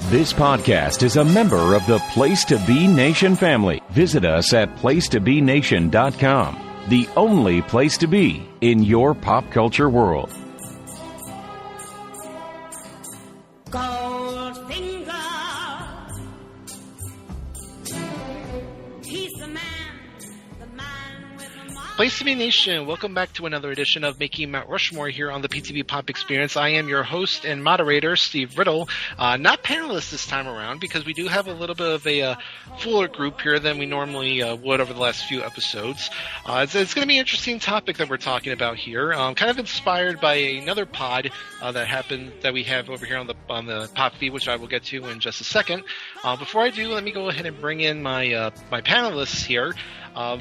This podcast is a member of the Place to Be Nation family. Visit us at placetobenation.com, the only place to be in your pop culture world. Goldfinger, he's the man with the mind. Place to Be Nation, welcome back to another edition of Making Mount Rushmore here on the PTB Pop Experience. I am your host and moderator, Steve Riddle. Not panelist this time around because we do have a little bit of a fuller group here than we normally would over the last few episodes. It's going to be an interesting topic that we're talking about here, kind of inspired by another pod that we have over here on the pop feed, which I will get to in just a second. Before I do, let me go ahead and bring in my panelists here.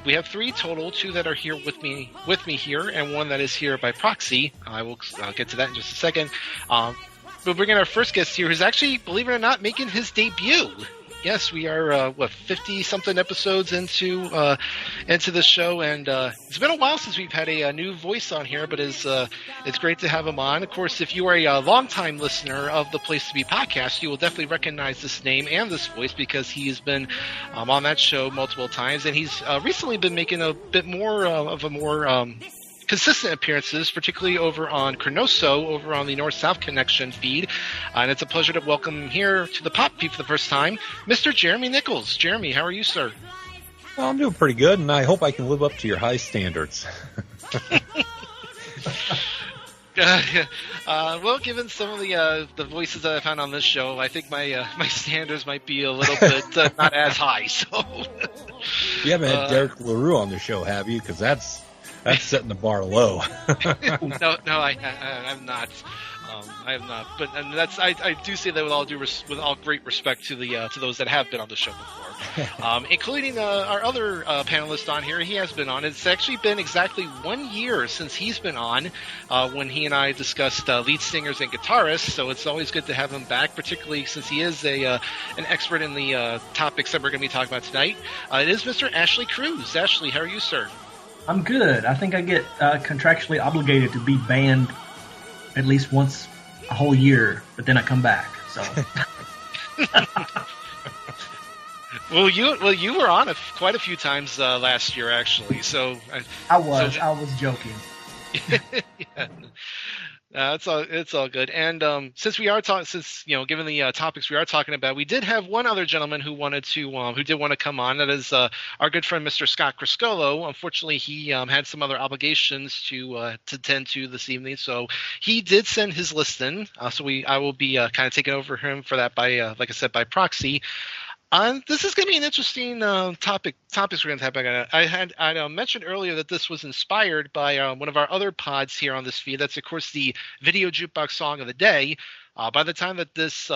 We have three total, two that are here with me here, and one that is here by proxy. I'll get to that in just a second. We'll bring in our first guest here, who's actually, believe it or not, making his debut. Yes, we are 50-something episodes into the show, and it's been a while since we've had a new voice on here, but it's great to have him on. Of course, if you are a longtime listener of the Place to Be podcast, you will definitely recognize this name and this voice because he has been on that show multiple times, and he's recently been making a bit more of a more consistent appearances, particularly over on Cronoso, over on the North-South Connection feed. And it's a pleasure to welcome him here to the Pop Feed for the first time, Mr. Jeremy Nichols. Jeremy, how are you, sir? Well, I'm doing pretty good, and I hope I can live up to your high standards. Well, given some of the voices that I found on this show, I think my standards might be a little bit not as high. So you haven't had Derek LaRue on the show, have you? Because that's setting the bar low. No, I'm not. I am not. But I do say that with all great respect to those that have been on the show before, including our other panelist on here. He has been on. It's actually been exactly 1 year since he's been on, when he and I discussed lead singers and guitarists. So it's always good to have him back, particularly since he is an expert in the topics that we're going to be talking about tonight. It is Mr. Ashley Cruse. Ashley, how are you, sir? I'm good. I think I get contractually obligated to be banned at least once a whole year, but then I come back. So, well, you were on quite a few times last year, actually. So I was joking. Yeah. It's all good. And since we are given the topics we are talking about, we did have one other gentleman who did want to come on. That is our good friend, Mr. Scott Criscuolo. Unfortunately, he had some other obligations to tend to this evening, so he did send his list in. I will be kind of taking over him for that by, like I said, by proxy. This is going to be an interesting topics we're going to have. I mentioned earlier that this was inspired by one of our other pods here on this feed. That's, of course, the Video Jukebox Song of the Day. By the time that this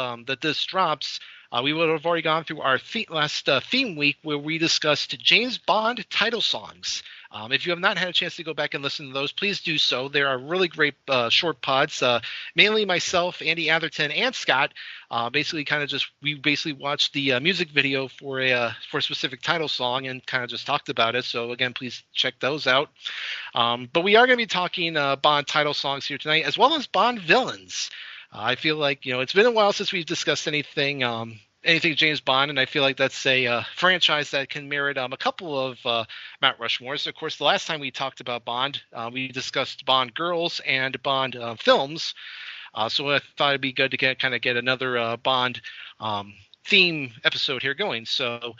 drops, we would have already gone through our last theme week where we discussed James Bond title songs. If you have not had a chance to go back and listen to those, please do so. They are really great short pods. Mainly myself, Andy Atherton, and Scott. We basically watched the music video for a specific title song and kind of just talked about it. So again, please check those out. But we are going to be talking Bond title songs here tonight, as well as Bond villains. I feel like it's been a while since we've discussed anything James Bond, and I feel like that's a franchise that can merit a couple of Mount Rushmores. Of course, the last time we talked about Bond, we discussed Bond girls and Bond films. So I thought it'd be good to get another Bond theme episode here going. So,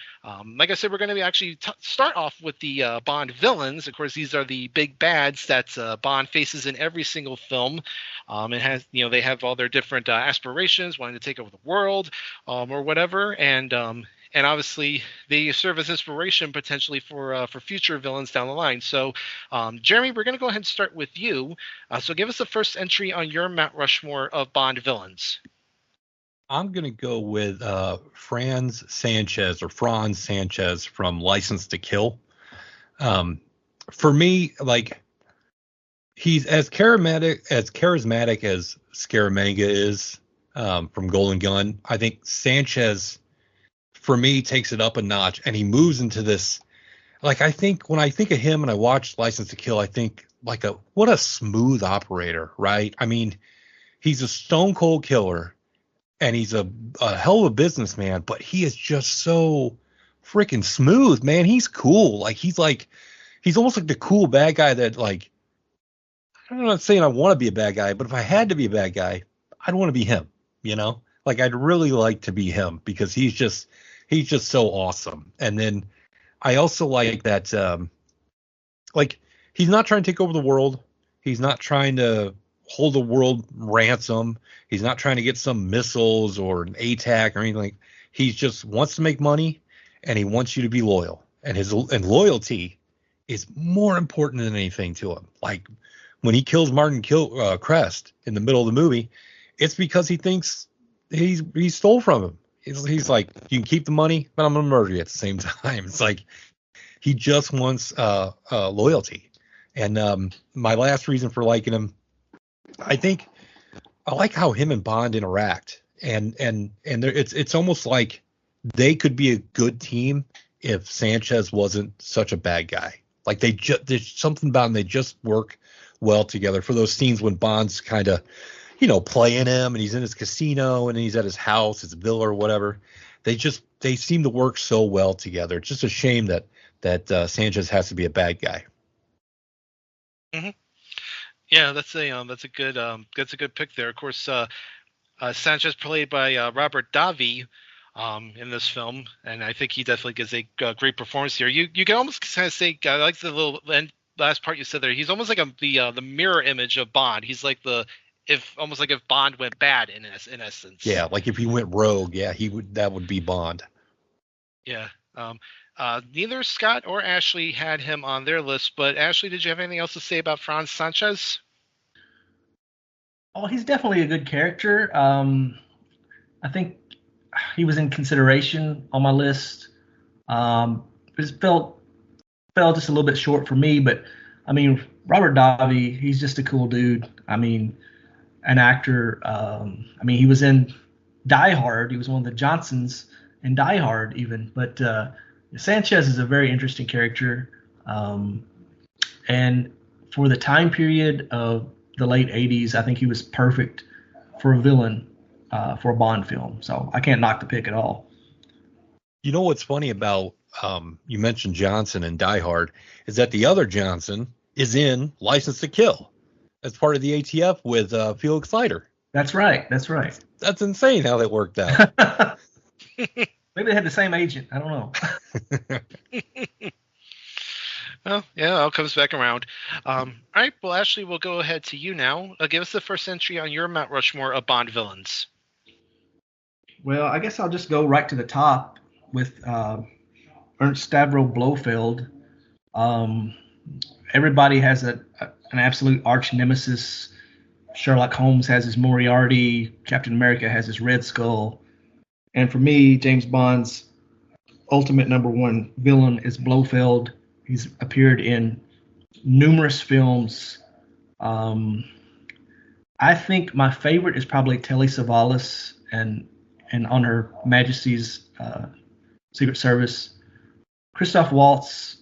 like I said, we're going to be actually start off with the Bond villains. Of course, these are the big bads that Bond faces in every single film. It has, they have all their different aspirations, wanting to take over the world, or whatever, and obviously they serve as inspiration potentially for future villains down the line. So, Jeremy, we're going to go ahead and start with you. So, give us the first entry on your Mount Rushmore of Bond villains. I'm going to go with Franz Sanchez from License to Kill. For me, like, he's as charismatic as Scaramanga is from Golden Gun. I think Sanchez, for me, takes it up a notch, and he moves into this. Like, I think when I think of him and I watch License to Kill, I think what a smooth operator, right? I mean, he's a stone cold killer. and he's a hell of a businessman, but he is just so freaking smooth, man. He's cool. He's almost like the cool bad guy that, like, I'm not saying I want to be a bad guy, but if I had to be a bad guy, I'd want to be him, you know? Like, I'd really like to be him because he's just so awesome. And then I also like that, like, he's not trying to take over the world. He's not trying to hold the world ransom. He's not trying to get some missiles or an ATAC or anything. He just wants to make money, and he wants you to be loyal. And loyalty is more important than anything to him. Like, when he kills Martin Crest in the middle of the movie, it's because he thinks he stole from him. He's like, you can keep the money, but I'm gonna murder you at the same time. It's like he just wants loyalty. And my last reason for liking him, I think I like how him and Bond interact, and it's almost like they could be a good team if Sanchez wasn't such a bad guy. Like, there's something about them, they just work well together. For those scenes when Bond's kind of, playing him, and he's in his casino and he's at his house, his villa or whatever, they seem to work so well together. It's just a shame that Sanchez has to be a bad guy. Mm-hmm. Yeah, that's a good pick there. Of course, Sanchez played by Robert Davi in this film, and I think he definitely gives a great performance here. You can almost kind of say, I like the little last part you said there. He's almost like the mirror image of Bond. He's like almost like if Bond went bad in essence. Yeah, like if he went rogue, yeah, that would be Bond. Yeah. Neither Scott or Ashley had him on their list, but Ashley, did you have anything else to say about Franz Sanchez? Oh, he's definitely a good character. I think he was in consideration on my list. It fell just a little bit short for me, but I mean, Robert Davi, he's just a cool dude. I mean, an actor. He was in Die Hard. He was one of the Johnsons in Die Hard even, but Sanchez is a very interesting character. And for the time period of the late 80s, I think he was perfect for a villain for a Bond film. So I can't knock the pick at all. You know what's funny about, you mentioned Johnson and Die Hard, is that the other Johnson is in License to Kill as part of the ATF with Felix Leiter. That's right. That's insane how that worked out. Maybe they had the same agent. I don't know. Well, yeah, it all comes back around. All right, well, Ashley, we'll go ahead to you now. Give us the first entry on your Mount Rushmore of Bond villains. Well, I guess I'll just go right to the top with Ernst Stavro Blofeld. Everybody has an absolute arch nemesis. Sherlock Holmes has his Moriarty. Captain America has his Red Skull. And for me, James Bond's ultimate number one villain is Blofeld. He's appeared in numerous films. I think my favorite is probably Telly Savalas and on Her Majesty's Secret Service. Christoph Waltz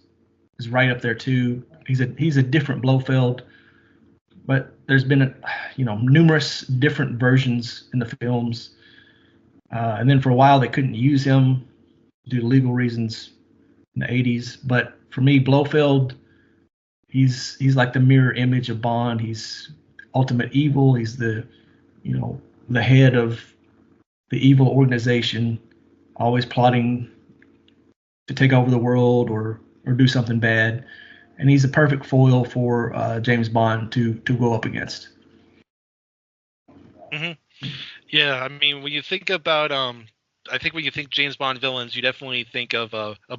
is right up there too. He's a different Blofeld, but there's been numerous different versions in the films. And then for a while they couldn't use him due to legal reasons in the 80s. But for me, Blofeld, he's like the mirror image of Bond. He's ultimate evil. He's the head of the evil organization, always plotting to take over the world or do something bad. And he's a perfect foil for James Bond to go up against. Mm-hmm. Yeah, I mean, when you think about, I think when you think James Bond villains, you definitely think of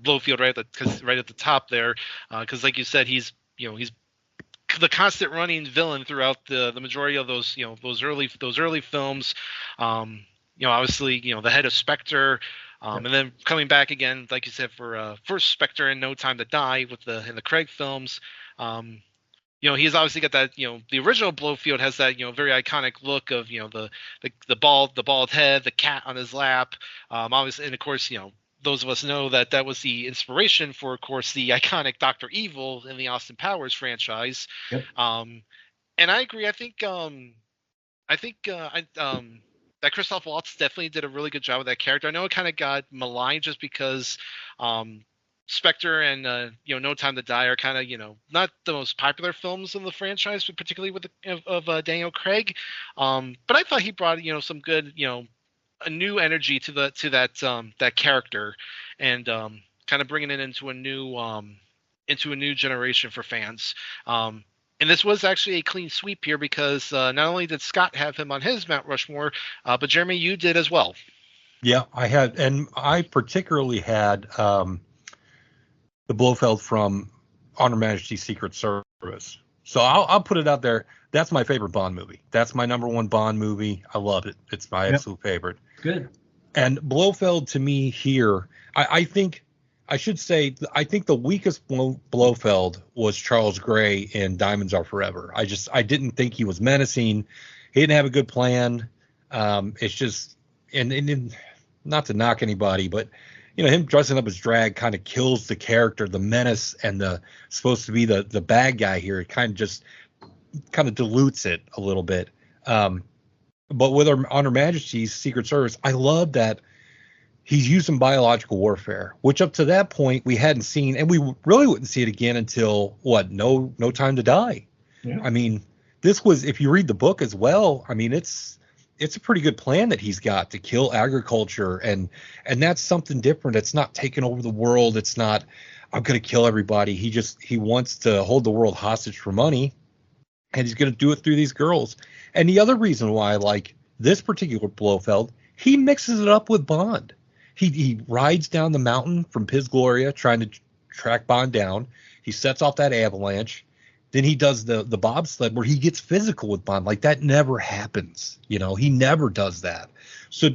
Blofeld right at the top there, because like you said, he's the constant running villain throughout the majority of those early films. Obviously, the head of Spectre, and then coming back again, like you said, for first Spectre and No Time to Die in the Craig films. He's obviously got that, the original Blofeld has that, very iconic look of, the bald head, the cat on his lap. Obviously, and of course, those of us know that was the inspiration for, of course, the iconic Dr. Evil in the Austin Powers franchise. Yep. And I agree. I think Christoph Waltz definitely did a really good job with that character. I know it kind of got maligned just because Spectre and No Time to Die are kind of not the most popular films in the franchise, but particularly with Daniel Craig. But I thought he brought some good a new energy to that character, and kind of bringing it into a new generation for fans. And this was actually a clean sweep here because not only did Scott have him on his Mount Rushmore, but Jeremy, you did as well. Yeah, I had, and I particularly had the Blofeld from On Her Majesty's Secret Service. So I'll put it out there. That's my favorite Bond movie. That's my number one Bond movie. I love it. It's my absolute favorite. Good. And Blofeld to me here, I think I should say I think the weakest Blofeld was Charles Gray in Diamonds Are Forever. I didn't think he was menacing. He didn't have a good plan. It's just and not to knock anybody, but him dressing up as drag kind of kills the character, the menace, and the supposed to be the bad guy here. It kind of dilutes it a little bit. But with On Her Majesty's Secret Service, I love that he's using biological warfare, which up to that point we hadn't seen, and we really wouldn't see it again until No Time to Die. Yeah. I mean, this was, if you read the book as well, I mean, it's a pretty good plan that he's got to kill agriculture, and that's something different. It's not taking over the world. It's not, I'm going to kill everybody. He wants to hold the world hostage for money, and he's going to do it through these girls. And the other reason why I like this particular Blofeld, he mixes it up with Bond. He rides down the mountain from Piz Gloria trying to track Bond down. He sets off that avalanche. Then he does the bobsled where he gets physical with Bond. Like, that never happens. He never does that. So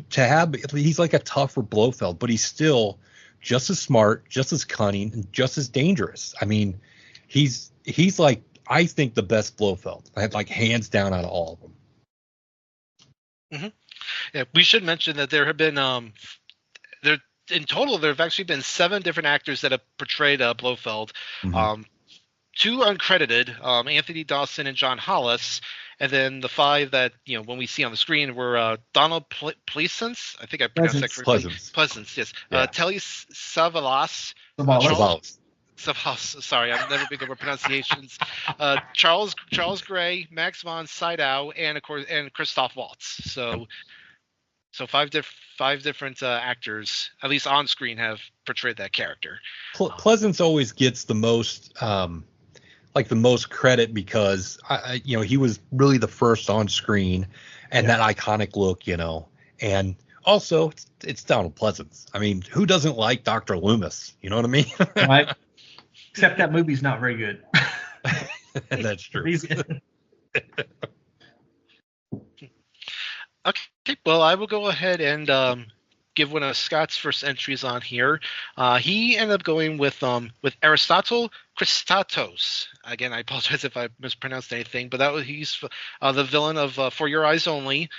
he's like a tougher Blofeld, but he's still just as smart, just as cunning, and just as dangerous. I mean, he's like, I think, the best Blofeld. I had, like, hands down out of all of them. Mm-hmm. Yeah, we should mention that there have been in total there have actually been 7 different actors that have portrayed Blofeld. Mm-hmm. 2 uncredited, Anthony Dawson and John Hollis, and then the 5 that when we see on the screen were Donald Pleasance, I think I pronounced that correctly. Pleasance, yes. Yeah. Telly Savalas. Savalas. Sorry, I'm never big over pronunciations. Charles Gray, Max von Sydow, and of course Christoph Waltz. So 5 different actors, at least on screen, have portrayed that character. Pleasance always gets the most the most credit because he was really the first on screen, and that iconic look, and also it's Donald Pleasance. I mean, who doesn't like Dr. Loomis? You know what I mean? Right. Except that movie's not very good. That's true. Okay, well, I will go ahead and give one of Scott's first entries on here. He ended up going with Aristotle Christatos. Again, I apologize if I mispronounced anything, but he's the villain of For Your Eyes Only.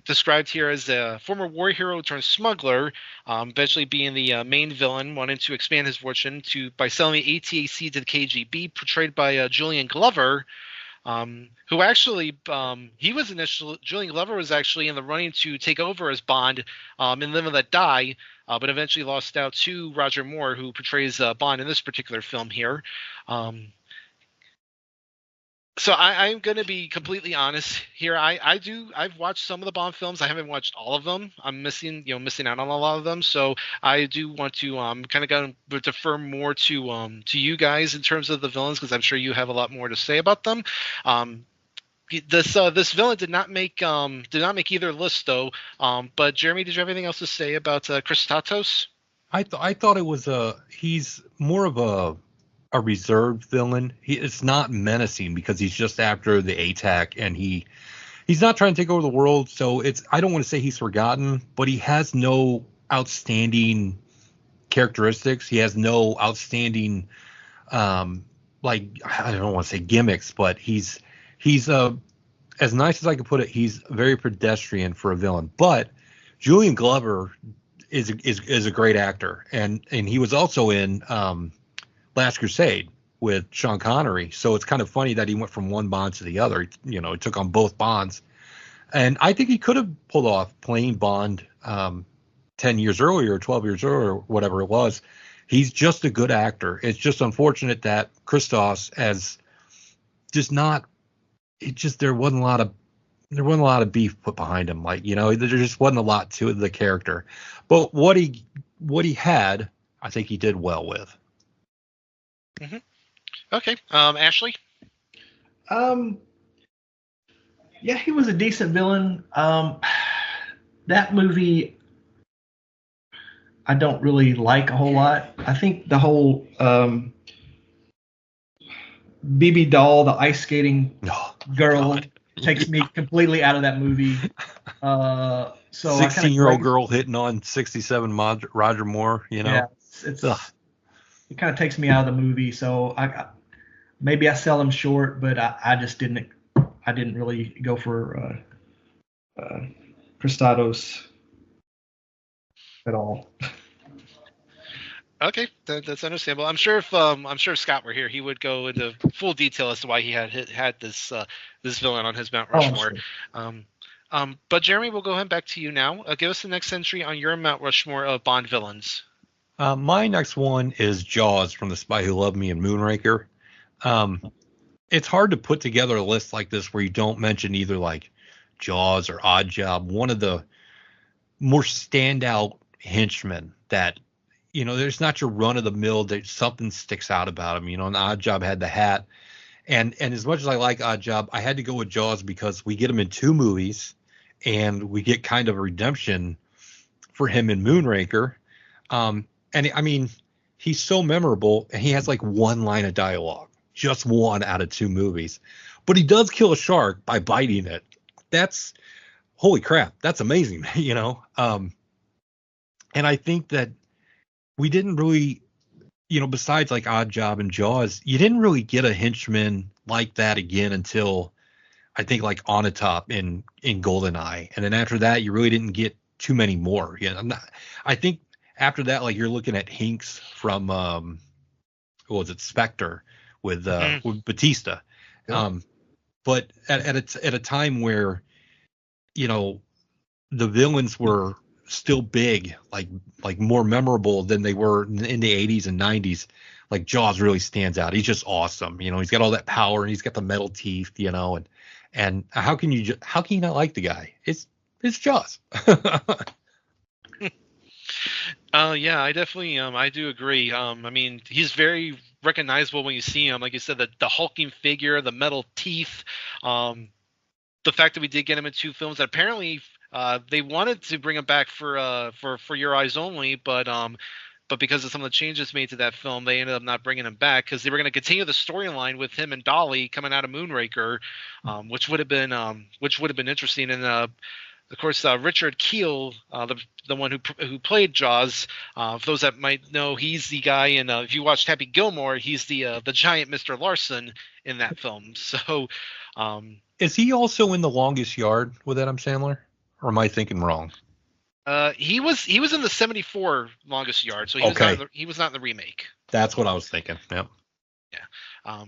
Described here as a former war hero turned smuggler, eventually being the main villain, wanting to expand his fortune by selling the ATAC to the KGB, portrayed by Julian Glover. Who actually, Julian Glover was actually in the running to take over as Bond in Live and Let Die, but eventually lost out to Roger Moore, who portrays Bond in this particular film here. So I'm going to be completely honest here. I've watched some of the Bond films. I haven't watched all of them. I'm missing out on a lot of them. So I do want to kind of go defer more to you guys in terms of the villains, because I'm sure you have a lot more to say about them. This villain did not make either list though. But Jeremy, did you have anything else to say about Christatos? I thought it was he's more of a reserved villain. It's not menacing because he's just after the ATAC, and he's not trying to take over the world. So I don't want to say he's forgotten, but he has no outstanding characteristics. He has no outstanding I don't want to say gimmicks, but he's as nice as I could put it, he's very pedestrian for a villain. But Julian Glover is a great actor, and he was also in Last Crusade with Sean Connery. So it's kind of funny that he went from one Bond to the other. He took on both Bonds. And I think he could have pulled off playing Bond 10 years earlier, 12 years earlier, whatever it was. He's just a good actor. It's just unfortunate that Christos has just not. It just there wasn't a lot of beef put behind him. Like, there just wasn't a lot to the character. But what he had, I think he did well with. Mm-hmm. Okay, Ashley. Yeah, he was a decent villain. That movie, I don't really like a whole lot. I think the whole BB doll, the ice skating girl, takes me completely out of that movie. So 16-year-old girl hitting on 67 Roger Moore, Yeah, it kind of takes me out of the movie. So maybe I sell him short, but I just didn't. I didn't really go for Christados at all. Okay, that's understandable. I'm sure if Scott were here, he would go into full detail as to why he had this villain on his Mount Rushmore. Sure. But Jeremy, we'll go ahead back to you now. Give us the next entry on your Mount Rushmore of Bond villains. My next one is Jaws from The Spy Who Loved Me and Moonraker. It's hard to put together a list like this where you don't mention either like Jaws or Odd Job, one of the more standout henchmen that, there's not your run of the mill, that something sticks out about him. And Odd Job had the hat. And as much as I like Odd Job, I had to go with Jaws because we get him in 2 movies and we get kind of a redemption for him in Moonraker. And I mean, he's so memorable and he has like one line of dialogue. Just 1 out of 2 movies, but he does kill a shark by biting it. That's holy crap. That's amazing. And I think that we didn't really, besides like Odd Job and Jaws, you didn't really get a henchman like that again until I think like Onatopp in GoldenEye. And then after that, you really didn't get too many more. I think after that, like you're looking at Hinks from, what was it? Spectre. With Batista, but at a time where, the villains were still big, like more memorable than they were in the 80s and 90s. Like Jaws really stands out. He's just awesome. He's got all that power and he's got the metal teeth. And how can you not like the guy? It's Jaws. Yeah, I definitely I do agree. I mean, he's very recognizable when you see him. Like you said, the hulking figure, the metal teeth, the fact that we did get him in 2 films. That apparently they wanted to bring him back for Your Eyes Only, but because of some of the changes made to that film, they ended up not bringing him back because they were going to continue the storyline with him and Dolly coming out of Moonraker, which would have been interesting. And of course, Richard Kiel, the one who played Jaws, for those that might know, he's the guy in. If you watched Happy Gilmore, he's the giant Mr. Larson in that film. So, is he also in The Longest Yard with Adam Sandler, or am I thinking wrong? He was in the '74 Longest Yard, so he was not in the remake. That's what I was thinking. Yep. Yeah.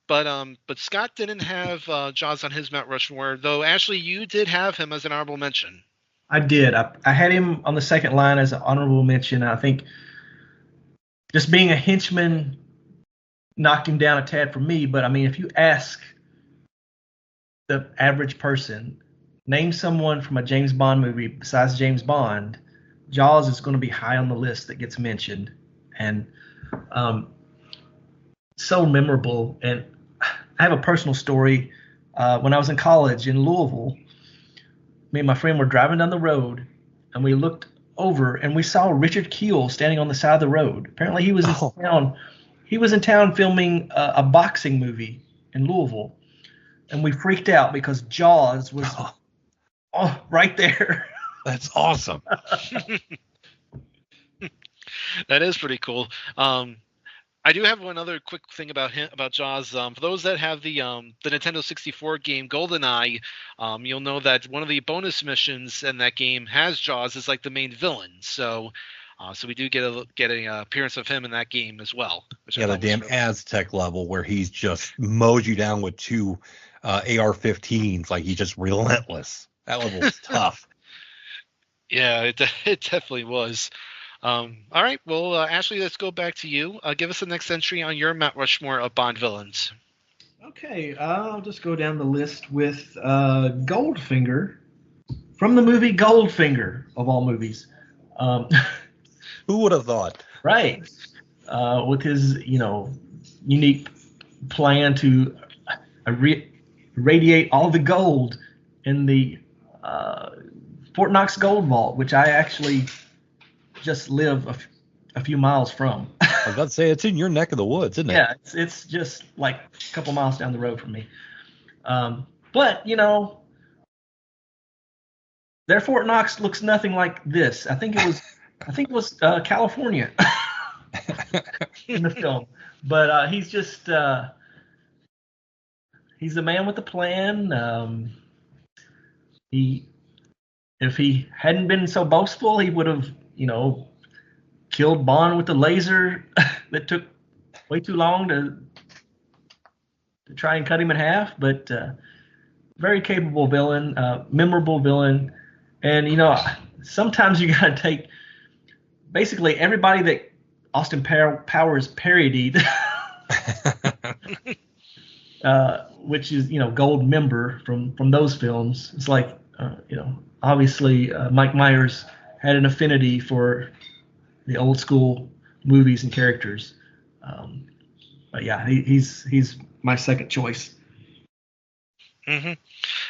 But Scott didn't have Jaws on his Mount Rushmore, though. Ashley, you did have him as an honorable mention. I did. I had him on the second line as an honorable mention. I think just being a henchman knocked him down a tad for me. But I mean, if you ask the average person, name someone from a James Bond movie besides James Bond, Jaws is going to be high on the list that gets mentioned, and so memorable. And I have a personal story. When I was in college in Louisville, me and my friend were driving down the road, and we looked over, and we saw Richard Kiel standing on the side of the road. Apparently, he was in town. He was in town filming a boxing movie in Louisville, and we freaked out because Jaws was right there. That's awesome. That is pretty cool. I do have one other quick thing about Jaws. For those that have the Nintendo 64 game GoldenEye, you'll know that one of the bonus missions in that game has Jaws as like the main villain. So we do get an appearance of him in that game as well. Yeah, the damn Aztec level where he's just mows you down with 2 AR-15s, like he's just relentless. That level was tough. Yeah, it definitely was. All right, well, Ashley, let's go back to you. Give us the next entry on your Mount Rushmore of Bond villains. Okay, I'll just go down the list with Goldfinger from the movie Goldfinger, of all movies. Who would have thought? Right. With his, unique plan to irradiate all the gold in the Fort Knox Gold Vault, which I actually just live a few miles from. I was about to say, it's in your neck of the woods, isn't it? Yeah, it's just like a couple miles down the road from me. But their Fort Knox looks nothing like this. I think it was California in the film. But he's just he's the man with the plan. If he hadn't been so boastful, he would have killed Bond with the laser that took way too long to try and cut him in half. But very capable villain, memorable villain. And, sometimes you got to take basically everybody that Austin Powers parodied, which is, gold member from those films. It's like, obviously Mike Myers had an affinity for the old school movies and characters. But yeah, he's my second choice. Mm-hmm.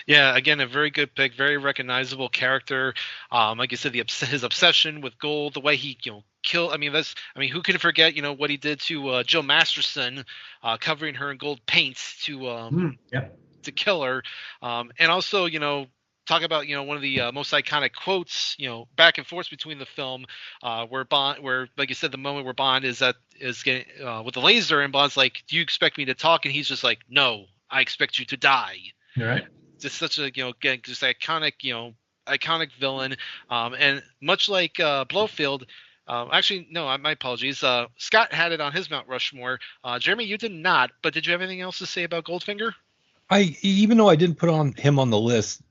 Yeah, again, a very good pick, very recognizable character. Like you said, his obsession with gold, the way he killed. Who can forget what he did to Jill Masterson, covering her in gold paint to kill her, and also talk about one of the most iconic quotes back and forth between the film, where like you said, the moment where Bond is getting with the laser, and Bond's like, "Do you expect me to talk?" And he's just like, "No, I expect you to die." You're right. Just such a again, just iconic iconic villain, and much like Blofeld. Actually, no, my apologies. Scott had it on his Mount Rushmore. Jeremy, you did not. But did you have anything else to say about Goldfinger? Even though I didn't put him on the list,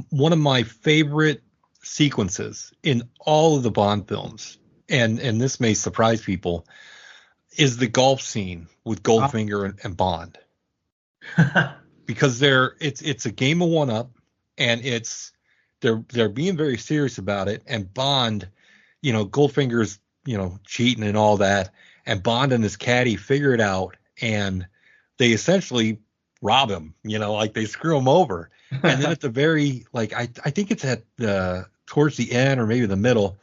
one of my favorite sequences in all of the Bond films, and this may surprise people, is the golf scene with Goldfinger and Bond. Because it's a game of one-up, and they're being very serious about it, and Bond, Goldfinger's cheating and all that, and Bond and his caddy figure it out, and they essentially rob him, they screw him over. And then at the very, I think it's at towards the end or maybe the middle,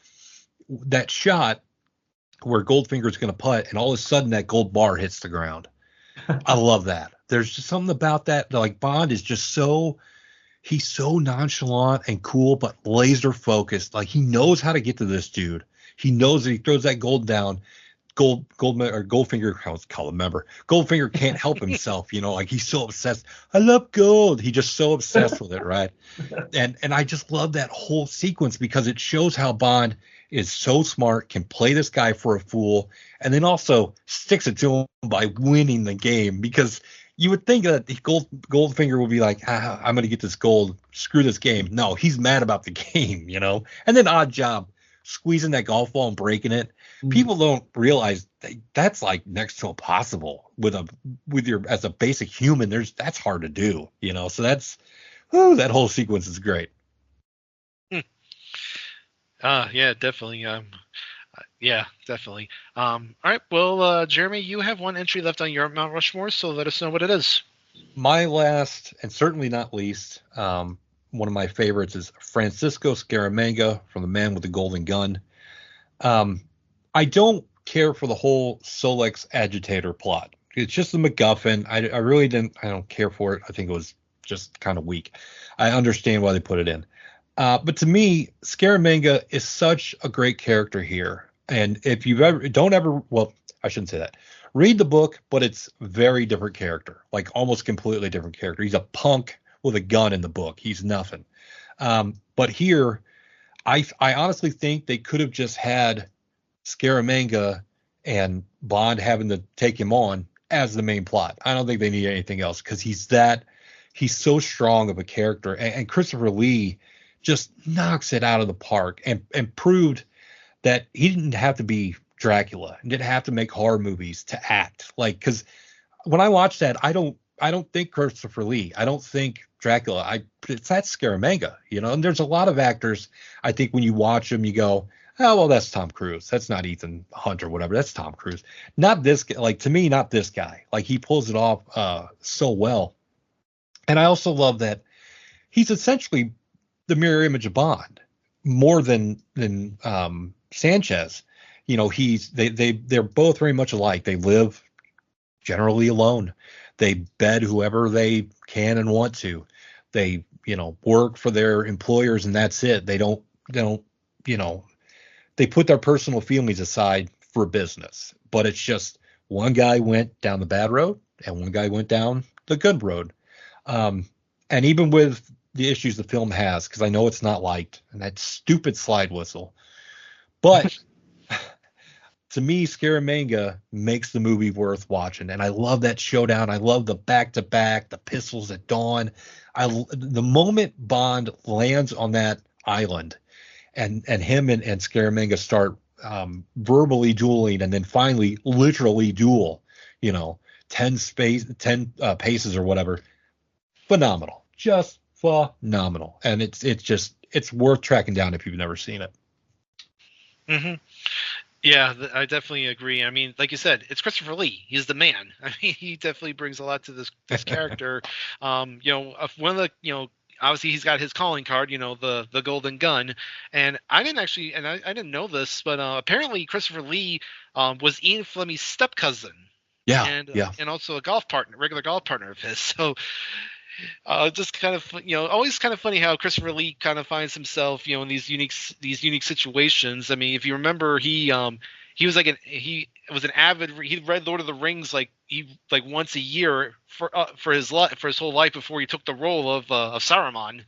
that shot where Goldfinger's going to putt, and all of a sudden that gold bar hits the ground. I love that. There's just something about that. Bond is just he's so nonchalant and cool, but laser focused. He knows how to get to this dude. He knows that he throws that gold down. Goldfinger, I was call him member. Goldfinger can't help himself, he's so obsessed. I love gold. He's just so obsessed with it, right? And I just love that whole sequence because it shows how Bond is so smart, can play this guy for a fool, and then also sticks it to him by winning the game. Because you would think that Goldfinger would be like, I'm going to get this gold, screw this game. No, he's mad about the game, And then odd job squeezing that golf ball and breaking it. People don't realize that's next to impossible as a basic human. That's hard to do, So that whole sequence is great. Yeah, definitely. Yeah, definitely. All right. Well, Jeremy, you have one entry left on your Mount Rushmore, so let us know what it is. My last, and certainly not least, one of my favorites is Francisco Scaramanga from The Man with the Golden Gun. I don't care for the whole Solex agitator plot. It's just a MacGuffin. I don't care for it. I think it was just kind of weak. I understand why they put it in. But to me, Scaramanga is such a great character here. And if you I shouldn't say that. Read the book, but it's very different character, almost completely different character. He's a punk with a gun in the book. He's nothing. But here, I honestly think they could have just had Scaramanga and Bond having to take him on as the main plot. I don't think they need anything else because he's he's so strong of a character, and Christopher Lee just knocks it out of the park and proved that he didn't have to be Dracula and didn't have to make horror movies to act like, because when I watch that, I don't think Christopher Lee. I don't think Dracula. It's that Scaramanga, and there's a lot of actors, I think when you watch them, you go, oh, well, that's Tom Cruise. That's not Ethan Hunt or whatever. That's Tom Cruise. Not this guy. Like, to me, not this guy. Like, he pulls it off so well. And I also love that he's essentially the mirror image of Bond more than Sanchez. They're both very much alike. They live generally alone. They bed whoever they can and want to. They, work for their employers, and that's it. They don't, they put their personal feelings aside for business. But it's just one guy went down the bad road and one guy went down the good road. And even with the issues the film has, because I know it's not liked, and that stupid slide whistle, but to me, Scaramanga makes the movie worth watching. And I love that showdown. I love the back-to-back, the pistols at dawn. The moment Bond lands on that island and him and Scaramanga start verbally dueling, and then finally literally duel, 10 paces or whatever. Phenomenal. Just phenomenal. And it's worth tracking down if you've never seen it. Mm-hmm. Yeah, I definitely agree. I mean, like you said, it's Christopher Lee. He's the man. I mean, he definitely brings a lot to this character. One of the, obviously he's got his calling card, the golden gun. And I didn't actually, and I didn't know this, but apparently Christopher Lee was Ian Fleming's step cousin. Yeah, and also a regular golf partner of his. So just kind of, always kind of funny how Christopher Lee kind of finds himself, in these unique situations. I mean, if you remember, he was he was an avid. He read Lord of the Rings like once a year for his whole life before he took the role of Saruman,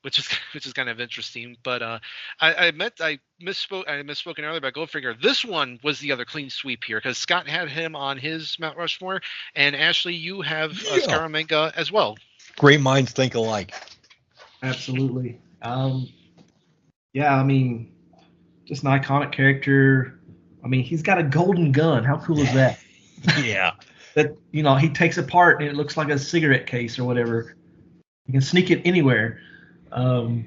which is kind of interesting. But I misspoken earlier about Goldfinger. This one was the other clean sweep here, because Scott had him on his Mount Rushmore, and Ashley, you have Scaramanga as well. Great minds think alike. Absolutely. Yeah, I mean, just an iconic character. I mean, he's got a golden gun. How cool is that? Yeah. That, he takes apart and it looks like a cigarette case or whatever. You can sneak it anywhere. And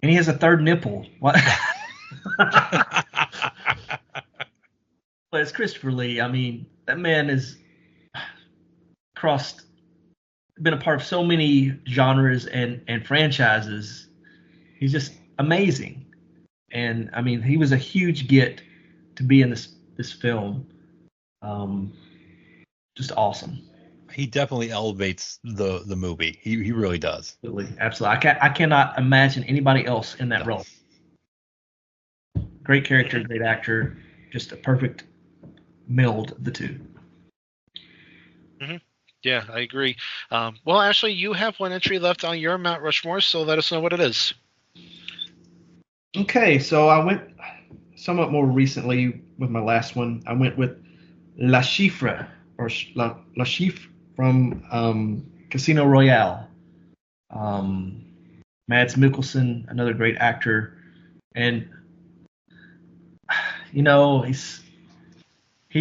he has a third nipple. What? But it's Christopher Lee. I mean, that man has been a part of so many genres and franchises. He's just amazing. And I mean, he was a huge get to be in this film. Just awesome. He definitely elevates the movie. He really does. Absolutely. I cannot imagine anybody else in that role. Great character, great actor, just a perfect meld of the two. Mm-hmm. Yeah, I agree. Well, Ashley, you have one entry left on your Mount Rushmore, so let us know what it is. Okay, so I went somewhat more recently with my last one. I went with La Chiffre, or La Chiffre from Casino Royale. Mads Mikkelsen, another great actor. And, he's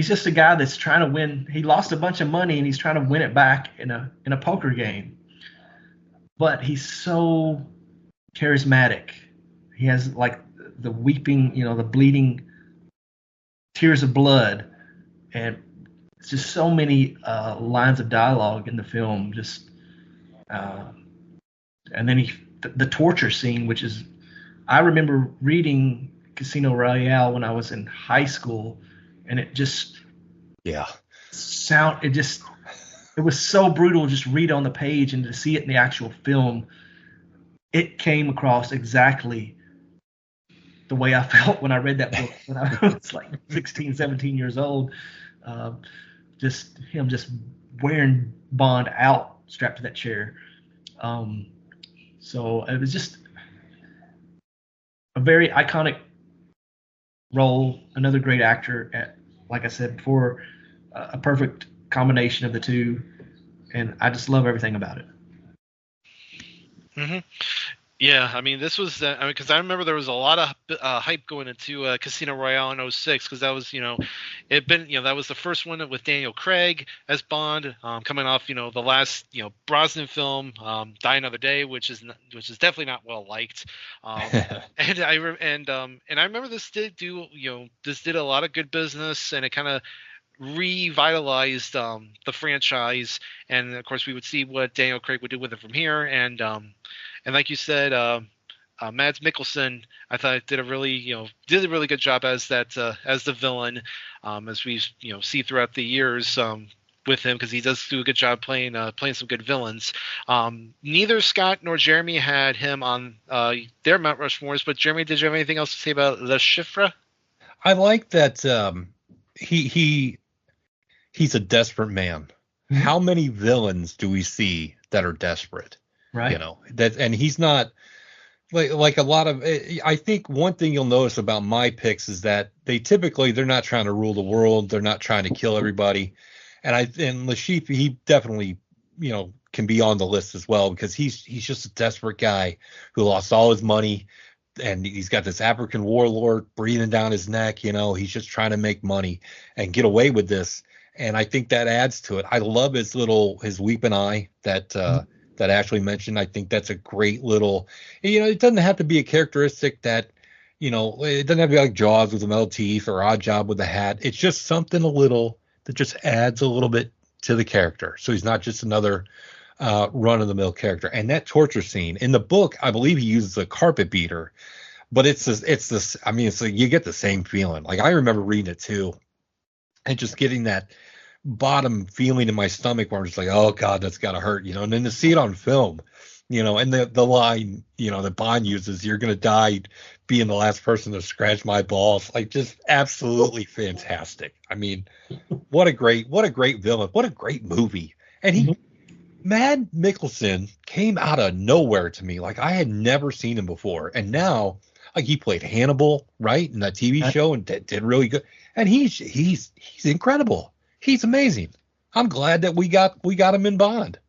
just a guy that's trying to win. He lost a bunch of money, and he's trying to win it back in a poker game. But he's so charismatic. He has like the weeping, the bleeding tears of blood, and it's just so many lines of dialogue in the film. And then the torture scene, which is, I remember reading Casino Royale when I was in high school, and it just it was so brutal just read on the page, and to see it in the actual film, it came across exactly the way I felt when I read that book when I was like 16, 17 years old. Just him just wearing Bond out, strapped to that chair. So it was just a very iconic role. Another great actor, like I said before, a perfect combination of the two. and I just love everything about it. Mm-hmm. Yeah, I mean, this was because I remember there was a lot of hype going into Casino Royale in '06 because that was, that was the first one with Daniel Craig as Bond, coming off, the last, Brosnan film, Die Another Day, which is definitely not well liked. And I remember this did a lot of good business, and it kind of revitalized the franchise, and of course we would see what Daniel Craig would do with it from here, and like you said, Mads Mikkelsen, I thought did a really good job as the villain, as we see throughout the years with him, because he does do a good job playing some good villains. Neither Scott nor Jeremy had him on their Mount Rushmores, but Jeremy, did you have anything else to say about Le Chiffre? I like that he's a desperate man. Mm-hmm. How many villains do we see that are desperate? Right. And he's not like a lot of. I think one thing you'll notice about my picks is that they're not trying to rule the world. They're not trying to kill everybody. And Le Chiffre, he definitely can be on the list as well, because he's just a desperate guy who lost all his money, and he's got this African warlord breathing down his neck. He's just trying to make money and get away with this. And I think that adds to it. I love his weeping eye that Ashley mentioned. I think that's a great little, it doesn't have to be a characteristic that, it doesn't have to be like Jaws with the metal teeth or Odd Job with the hat. It's just something a little that just adds a little bit to the character. So he's not just another run of the mill character. And that torture scene in the book, I believe he uses a carpet beater, but it's like you get the same feeling. Like, I remember reading it too, and just getting that bottom feeling in my stomach where I'm just like, oh God, that's gotta hurt, and then to see it on film, and the line, that Bond uses, "You're gonna die being the last person to scratch my balls," like, just absolutely fantastic. I mean, what a great villain, what a great movie. And Mads Mikkelsen came out of nowhere to me. Like, I had never seen him before, and now, like, he played Hannibal, right, in that TV show, and did really good. And he's incredible. He's amazing. I'm glad that we got him in Bond.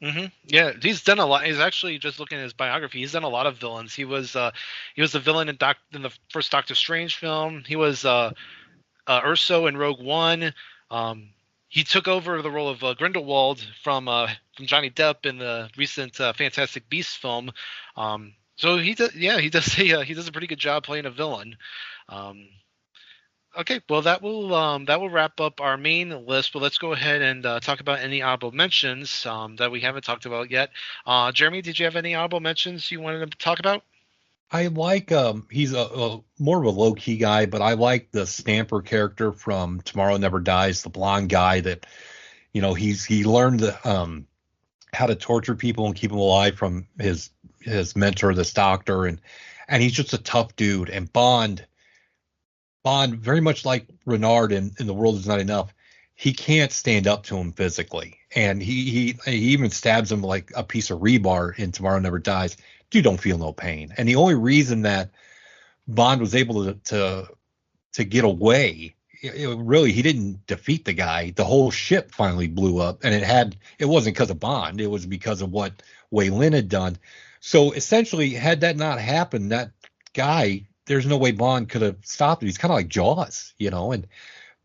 Mm-hmm. Yeah, he's done a lot. He's actually, just looking at his biography, he's done a lot of villains. He was the villain in the first Doctor Strange film. He was Urso in Rogue One. He took over the role of Grindelwald from Johnny Depp in the recent Fantastic Beasts film. So he does a pretty good job playing a villain. Okay, well, that will wrap up our main list, but let's go ahead and talk about any honorable mentions that we haven't talked about yet. Jeremy, did you have any honorable mentions you wanted to talk about? I like he's a more of a low key guy, but I like the Stamper character from Tomorrow Never Dies, the blonde guy that he learned how to torture people and keep them alive from his mentor, this doctor, and he's just a tough dude. And Bond, very much like Renard in The World Is Not Enough, he can't stand up to him physically, and he even stabs him like a piece of rebar in Tomorrow Never Dies. Dude don't feel no pain. And the only reason that Bond was able to get away, really, he didn't defeat the guy. The whole ship finally blew up, and it wasn't because of Bond. It was because of what Wei Lin had done. So essentially, had that not happened, that guy, there's no way Bond could have stopped it. He's kind of like Jaws,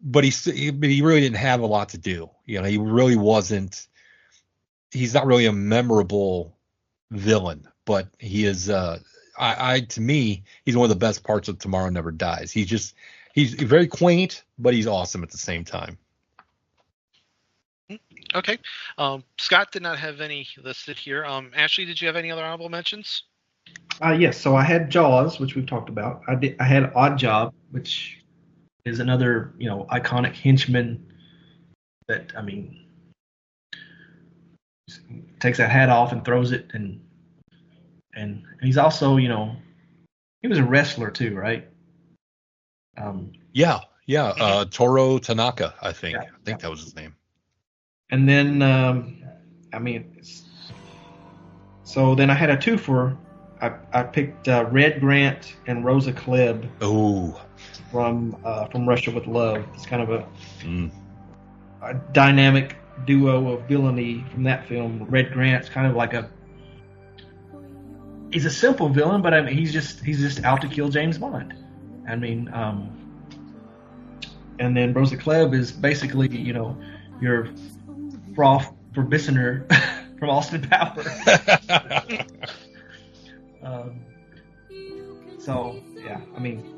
but he really didn't have a lot to do. He really wasn't. He's not really a memorable villain, but he is. To me, he's one of the best parts of Tomorrow Never Dies. He's very quaint, but he's awesome at the same time. Okay. Scott did not have any listed here. Ashley, did you have any other honorable mentions? Yes. So I had Jaws, which we've talked about. I had Odd Job, which is another, iconic henchman that, takes that hat off and throws it, and he's also, he was a wrestler too, right? Yeah. Toro Tanaka, I think. Yeah, I think that was his name. And then, so then I had a twofer. I picked Red Grant and Rosa Klebb. Oh, From Russia with Love. It's kind of a dynamic duo of villainy from that film. Red Grant's kind of like he's a simple villain, but I mean he's just out to kill James Bond. I mean, and then Rosa Klebb is basically, your Froth Verbissiner from Austin Powers. So yeah, I mean,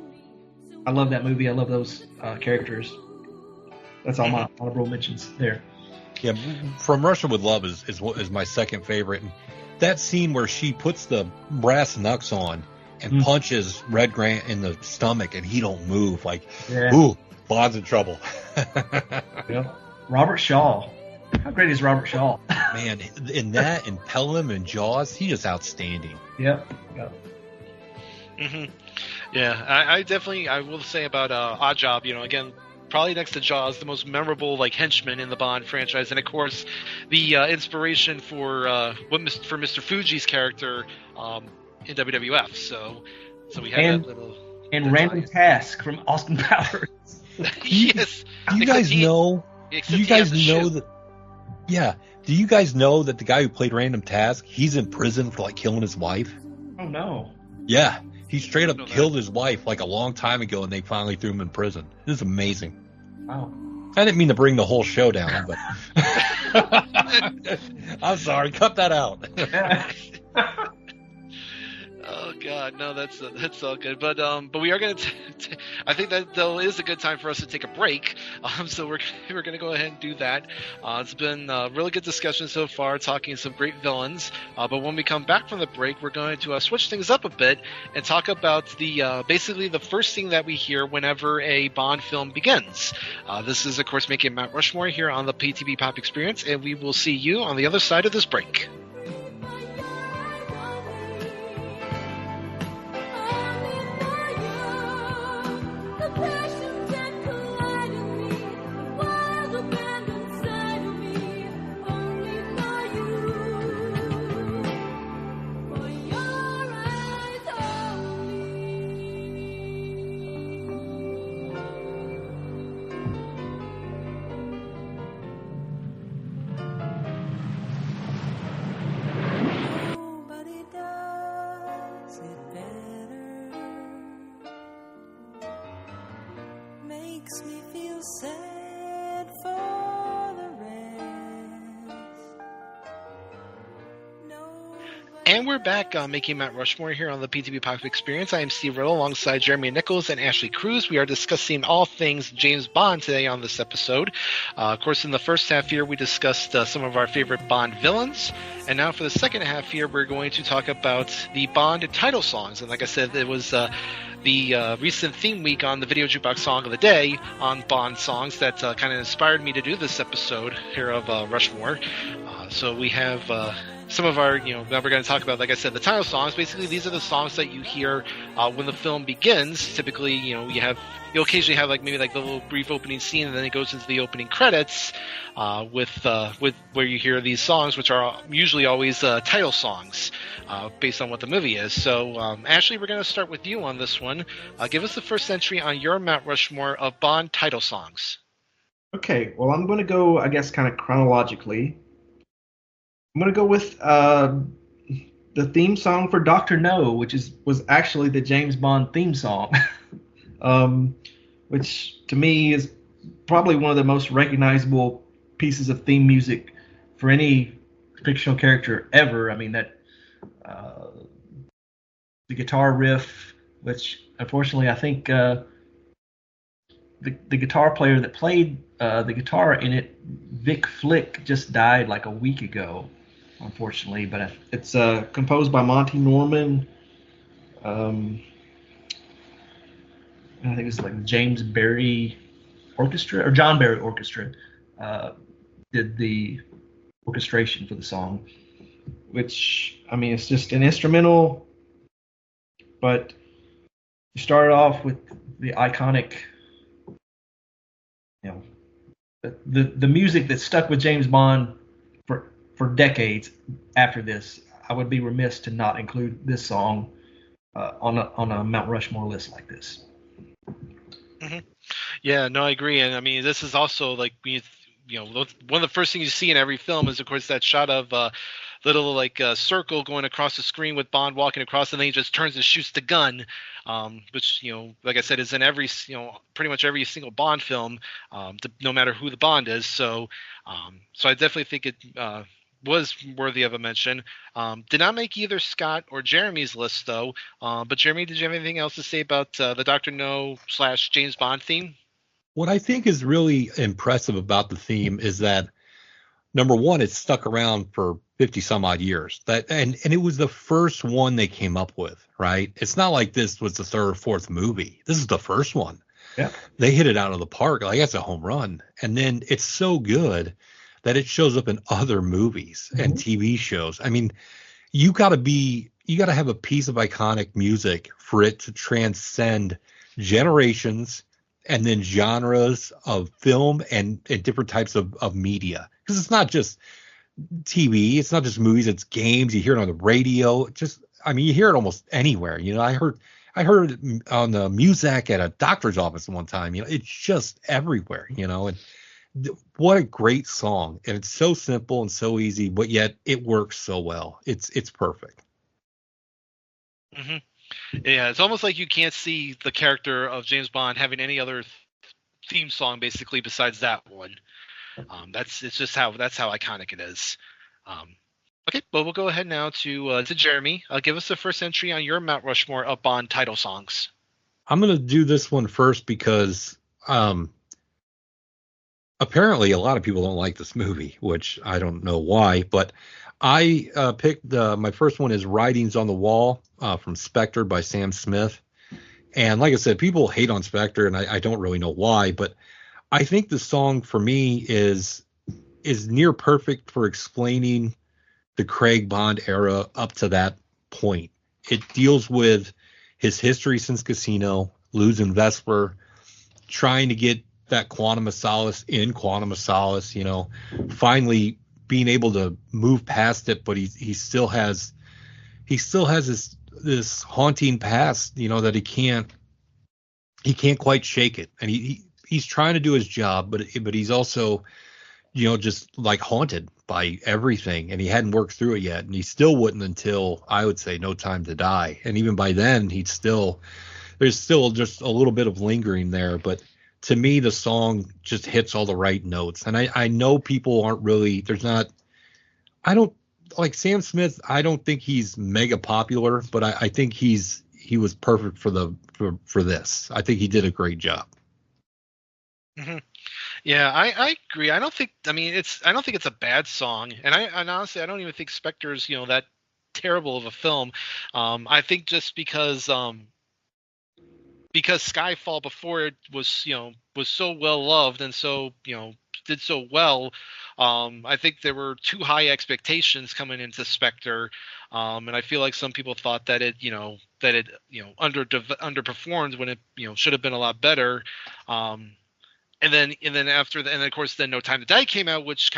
I love that movie. I love those characters. That's all my honorable mentions there. Yeah, From Russia with Love is my second favorite. And that scene where she puts the brass knucks on and punches Red Grant in the stomach and he don't move, ooh, Bond's in trouble. Yeah. Robert Shaw. How great is Robert Shaw? Man, in that, in Pelham and Jaws, he is outstanding. Yep. Yeah, I definitely, I will say about Odd Job, again, probably next to Jaws, the most memorable henchman in the Bond franchise, and of course, the inspiration for Mr. Fuji's character in WWF. So we have that little. And Random Task from Austin Powers. Yes. Do you guys know that? Yeah. Do you guys know that the guy who played Random Task, he's in prison for killing his wife? Oh no. Yeah. He straight up killed his wife a long time ago, and they finally threw him in prison. This is amazing. Wow. I didn't mean to bring the whole show down, but I'm sorry. Cut that out. Oh God, no, that's all good. But we are gonna. I think that though is a good time for us to take a break. So we're gonna go ahead and do that. It's been a really good discussion so far, talking some great villains. But when we come back from the break, we're going to switch things up a bit and talk about the basically the first thing that we hear whenever a Bond film begins. This is of course making Mount Rushmore here on the PTB Pop Experience, and we will see you on the other side of this break. And we're back on Making Mount Rushmore here on the PTB Pop Experience. I am Steve Riddle alongside Jeremy Nichols and Ashley Cruse. We are discussing all things James Bond today on this episode. Of course, in the first half here, we discussed some of our favorite Bond villains. And now for the second half here, we're going to talk about the Bond title songs. And like I said, it was the recent theme week on the Video Jukebox Song of the Day on Bond songs that kind of inspired me to do this episode here of Rushmore. So we have some of our, now we're going to talk about, like I said, the title songs. Basically, these are the songs that you hear when the film begins. Typically, you'll occasionally have maybe the little brief opening scene, and then it goes into the opening credits with where you hear these songs, which are usually always title songs based on what the movie is. So, Ashley, we're going to start with you on this one. Give us the first entry on your Mount Rushmore of Bond title songs. Okay, well, I'm going to go, I guess, kind of chronologically. I'm going to go with the theme song for Dr. No, which was actually the James Bond theme song, which to me is probably one of the most recognizable pieces of theme music for any fictional character ever. I mean, that the guitar riff, which unfortunately I think the guitar player that played the guitar in it, Vic Flick, just died a week ago, unfortunately. But it's composed by Monty Norman. I think it's James Barry Orchestra or John Barry Orchestra did the orchestration for the song, which, I mean, it's just an instrumental, but you started off with the iconic, the music that stuck with James Bond for decades after this. I would be remiss to not include this song on a Mount Rushmore list like this. Mm-hmm. Yeah, no, I agree. And I mean, this is also one of the first things you see in every film is, of course, that shot of little like circle going across the screen with Bond walking across, and then he just turns and shoots the gun, which like I said, is in every pretty much every single Bond film, no matter who the Bond is. So I definitely think it was worthy of a mention. Did not make either Scott or Jeremy's list though. But Jeremy, did you have anything else to say about the Dr. No / James Bond theme? What I think is really impressive about the theme is that, number one, it's stuck around for 50 some odd years. And it was the first one they came up with, right? It's not like this was the third or fourth movie. This is the first one. Yeah. They hit it out of the park. Like, that's a home run. And then it's so good that it shows up in other movies and TV shows. I mean, you got to have a piece of iconic music for it to transcend generations and then genres of film and different types of media. Because it's not just TV, it's not just movies, it's games. You hear it on the radio. You hear it almost anywhere. I heard it on the music at a doctor's office one time. It's just everywhere. And what a great song. And it's so simple and so easy, but yet it works so well. It's perfect. Mm-hmm. Yeah, it's almost like you can't see the character of James Bond having any other theme song basically besides that one. That's how iconic it is. Okay, well, we'll go ahead now to Jeremy. Give us the first entry on your Mount Rushmore of Bond title songs. I'm going to do this one first because apparently a lot of people don't like this movie, which I don't know why, but I picked my first one is Writings on the Wall from Spectre by Sam Smith. And like I said, people hate on Spectre, and I don't really know why, but I think the song for me is near perfect for explaining the Craig Bond era up to that point. It deals with his history since Casino, losing Vesper, trying to get that Quantum of Solace in Quantum of Solace, finally being able to move past it, but he still has this haunting past, that he can't quite shake it. And he's trying to do his job, but he's also, just like haunted by everything, and he hadn't worked through it yet, and he still wouldn't until, I would say, No Time to Die. And even by then, there's still just a little bit of lingering there, but to me, the song just hits all the right notes. And I know people aren't really, I don't like Sam Smith. I don't think he's mega popular, but I think he was perfect for this. I think he did a great job. Mm-hmm. Yeah, I agree. I don't think it's a bad song. And honestly, I don't even think Spectre's, that terrible of a film. I think just because Skyfall before it was so well loved and so did so well, I think there were too high expectations coming into Spectre, and I feel like some people thought that it underperformed when it should have been a lot better, and then of course then No Time to Die came out, which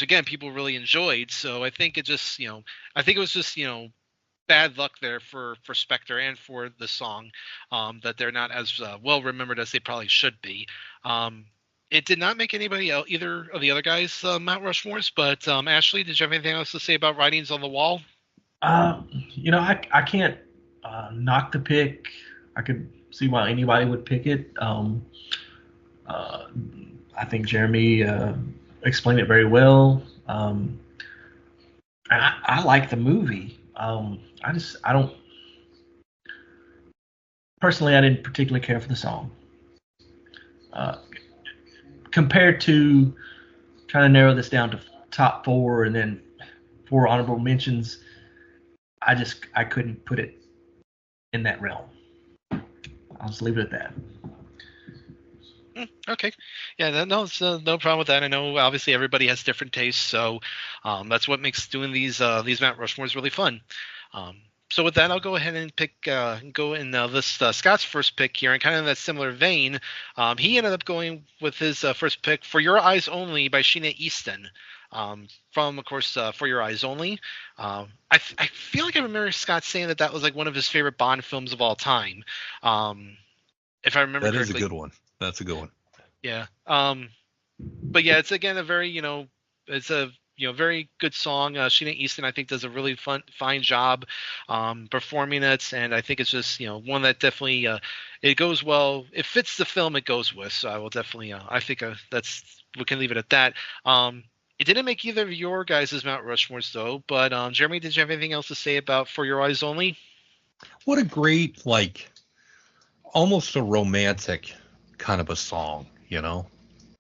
again people really enjoyed. So I think it was just bad luck there for Spectre and for the song, that they're not as well remembered as they probably should be. It did not make anybody else, either of the other guys, Mount Rushmores, but Ashley, did you have anything else to say about Writings on the Wall? I can't knock the pick. I could see why anybody would pick it. I think Jeremy explained it very well. I like the movie. I didn't particularly care for the song. Compared to trying to narrow this down to top 4 and then 4 honorable mentions, I couldn't put it in that realm. I'll just leave it at that. Okay. Yeah, no problem with that. I know obviously everybody has different tastes, so that's what makes doing these Mount Rushmores really fun. So with that, I'll go ahead and list Scott's first pick here, and kind of in that similar vein. He ended up going with his first pick, For Your Eyes Only by Sheena Easton. From, of course, For Your Eyes Only. I feel like I remember Scott saying that was like one of his favorite Bond films of all time. If I remember correctly. That is a good one. That's a good one. Yeah. But yeah, it's again a very it's a very good song. Sheena Easton, I think, does a really fine job performing it, and I think it's just one that definitely it goes well. It fits the film it goes with. So I will definitely I think that's we can leave it at that. It didn't make either of your guys' Mount Rushmores though, but Jeremy, did you have anything else to say about For Your Eyes Only? What a great, like, almost a romantic kind of a song,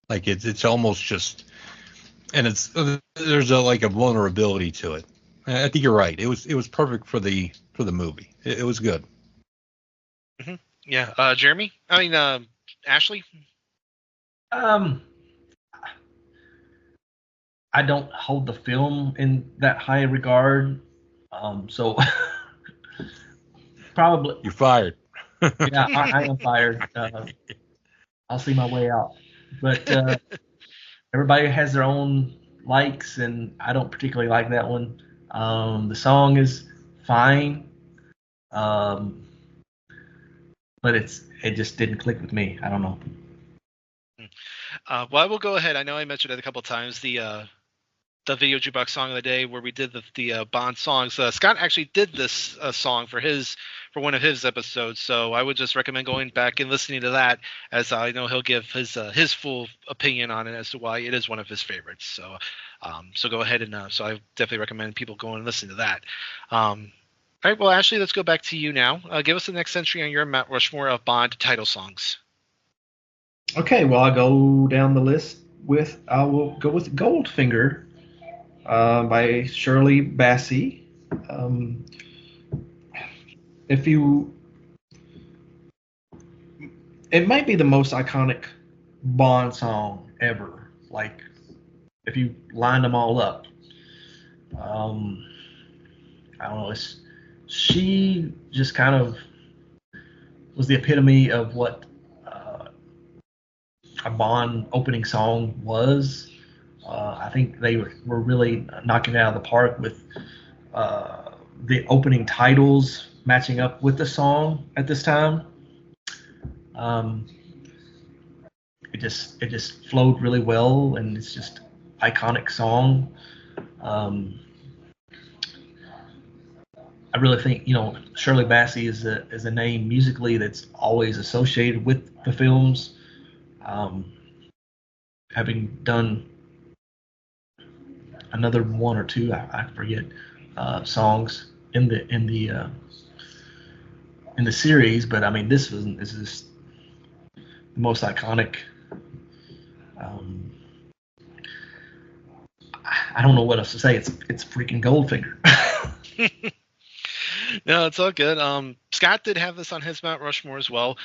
Like it's almost just, and it's there's a vulnerability to it. I think you're right. It was perfect for the movie. It was good. Hmm. Yeah, Jeremy. I mean, Ashley. Um, I don't hold the film in that high regard. So probably, You're fired. yeah, I am fired. I'll see my way out. But everybody has their own likes, and I don't particularly like that one. The song is fine, um, but it just didn't click with me. I don't know. Well, I will go ahead. I know I mentioned it a couple times. The video jukebox song of the day, where we did the Bond songs. Scott actually did this song for one of his episodes, so I would just recommend going back and listening to that, as I know he'll give his full opinion on it as to why it is one of his favorites. So go ahead and so I definitely recommend people go and listen to that. All right, well, Ashley, let's go back to you now. Give us the next entry on your Mount Rushmore of Bond title songs. Okay, well, I'll go down the list I will go with Goldfinger by Shirley Bassey. If you, it might be the most iconic Bond song ever. Like, if you line them all up, I don't know. She just kind of was the epitome of what a Bond opening song was. I think they were really knocking it out of the park with the opening titles matching up with the song at this time. It just flowed really well, and it's just iconic song. I really think Shirley Bassey is a name musically that's always associated with the films. Having done another one or two, I forget, songs in the series, but I mean this is the most iconic. I don't know what else to say. It's freaking Goldfinger. No, it's all good. Scott did have this on his Mount Rushmore as well.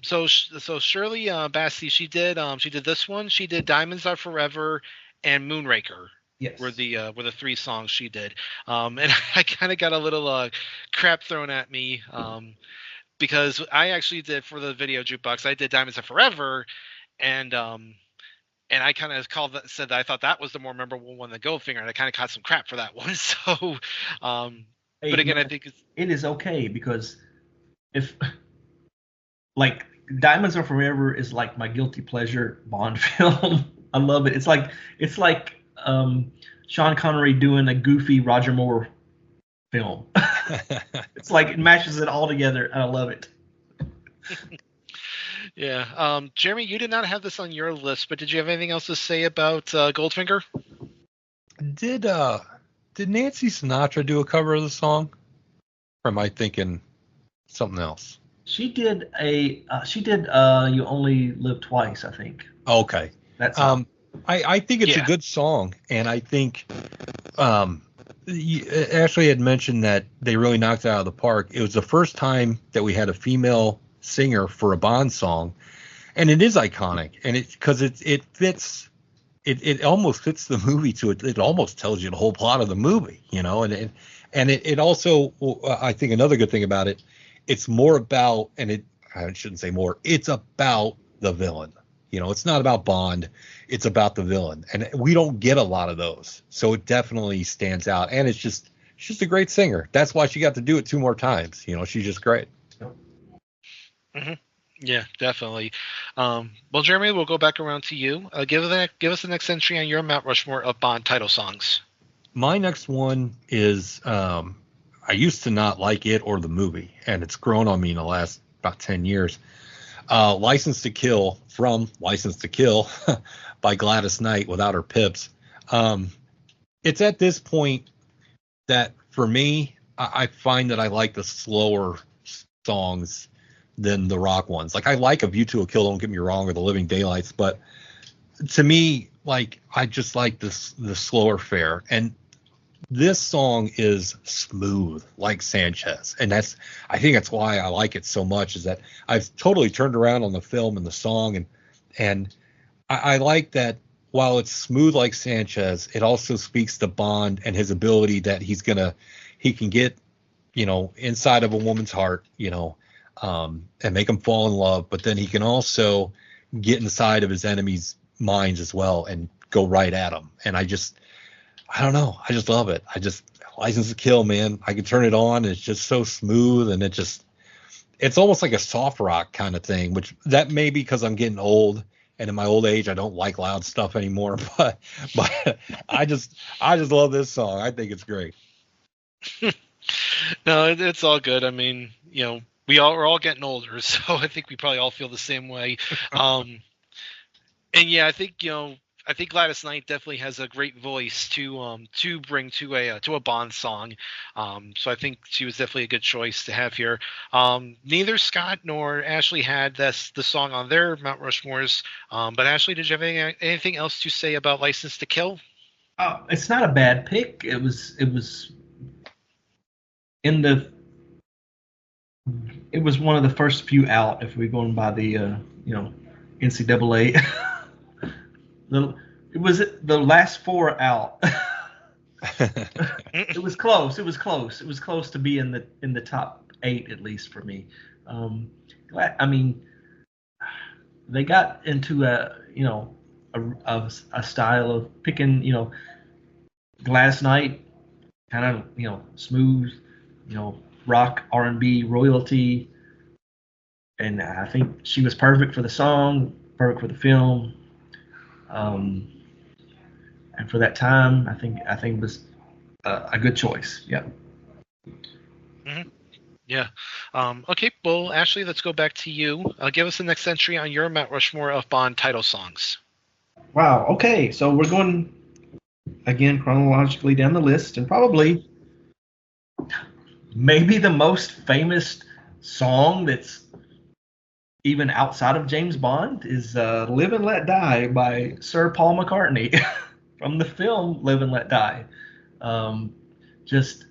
So Shirley Bassey, she did this one. She did Diamonds Are Forever and Moonraker. Yes. Were the three songs she did. And I kind of got a little crap thrown at me because I actually did, for the video jukebox, I did Diamonds Are Forever, and I kind of said that I thought that was the more memorable one than Goldfinger, and I kind of caught some crap for that one. So, Hey, but again, man, I think it is okay, because if like Diamonds Are Forever is like my guilty pleasure Bond film. I love it. It's like Sean Connery doing a goofy Roger Moore film. It's like it matches it all together, and I love it. Yeah. Jeremy, you did not have this on your list, but did you have anything else to say about Goldfinger? Did Nancy Sinatra do a cover of the song? Or am I thinking something else? She did You Only Live Twice, I think. Okay. That's I think it's a good song, and I think Ashley had mentioned that they really knocked it out of the park. It was the first time that we had a female singer for a Bond song, and it is iconic, and because it fits. It almost fits the movie to it. It almost tells you the whole plot of the movie, and it also, I think another good thing about it, it's more about, I shouldn't say more, it's about the villain. It's not about Bond, it's about the villain, and we don't get a lot of those, so it definitely stands out, and she's just a great singer. That's why she got to do it 2 more times. She's just great. Mm-hmm. Yeah, definitely. Well, Jeremy, we'll go back around to you. Give us the next entry on your Mount Rushmore of Bond title songs. My next one is I used to not like it or the movie, and it's grown on me in the last about 10 years. License to Kill from License to Kill by Gladys Knight without her pips. It's at this point that for me, I find that I like the slower songs than the rock ones. Like I like A View to a Kill, don't get me wrong, or The Living Daylights, but to me, like I just like the slower fare. And this song is smooth like Sanchez, and I think that's why I like it so much, is that I've totally turned around on the film and the song, and I like that while it's smooth like Sanchez, it also speaks to Bond and his ability that he can get, inside of a woman's heart, and make them fall in love, but then he can also get inside of his enemies' minds as well and go right at them. And I don't know. I just love it. License to Kill, man. I can turn it on. And it's just so smooth, and it's almost like a soft rock kind of thing, which that may be because I'm getting old, and in my old age, I don't like loud stuff anymore. But I just love this song. I think it's great. No, it's all good. I mean, we're all getting older, so I think we probably all feel the same way. And yeah, I think Gladys Knight definitely has a great voice to bring to a Bond song. So I think she was definitely a good choice to have here. Neither Scott nor Ashley had the song on their Mount Rushmores. But Ashley, did you have anything else to say about License to Kill? It's not a bad pick. It was one of the first few out, if we're going by the NCAA. It was the last four out. It was close. It was close to be in the top 8 at least for me. They got into a style of picking, Gladys Knight, kind of smooth, rock R&B royalty, and I think she was perfect for the song, perfect for the film. And for that time, I think it was a good choice. Yeah. Mm-hmm. Yeah. Okay. Well, Ashley, let's go back to you. Give us the next entry on your Mount Rushmore of Bond title songs. Wow. Okay. So we're going again chronologically down the list, and probably maybe the most famous song that's even outside of James Bond is Live and Let Die by Sir Paul McCartney from the film Live and Let Die. Just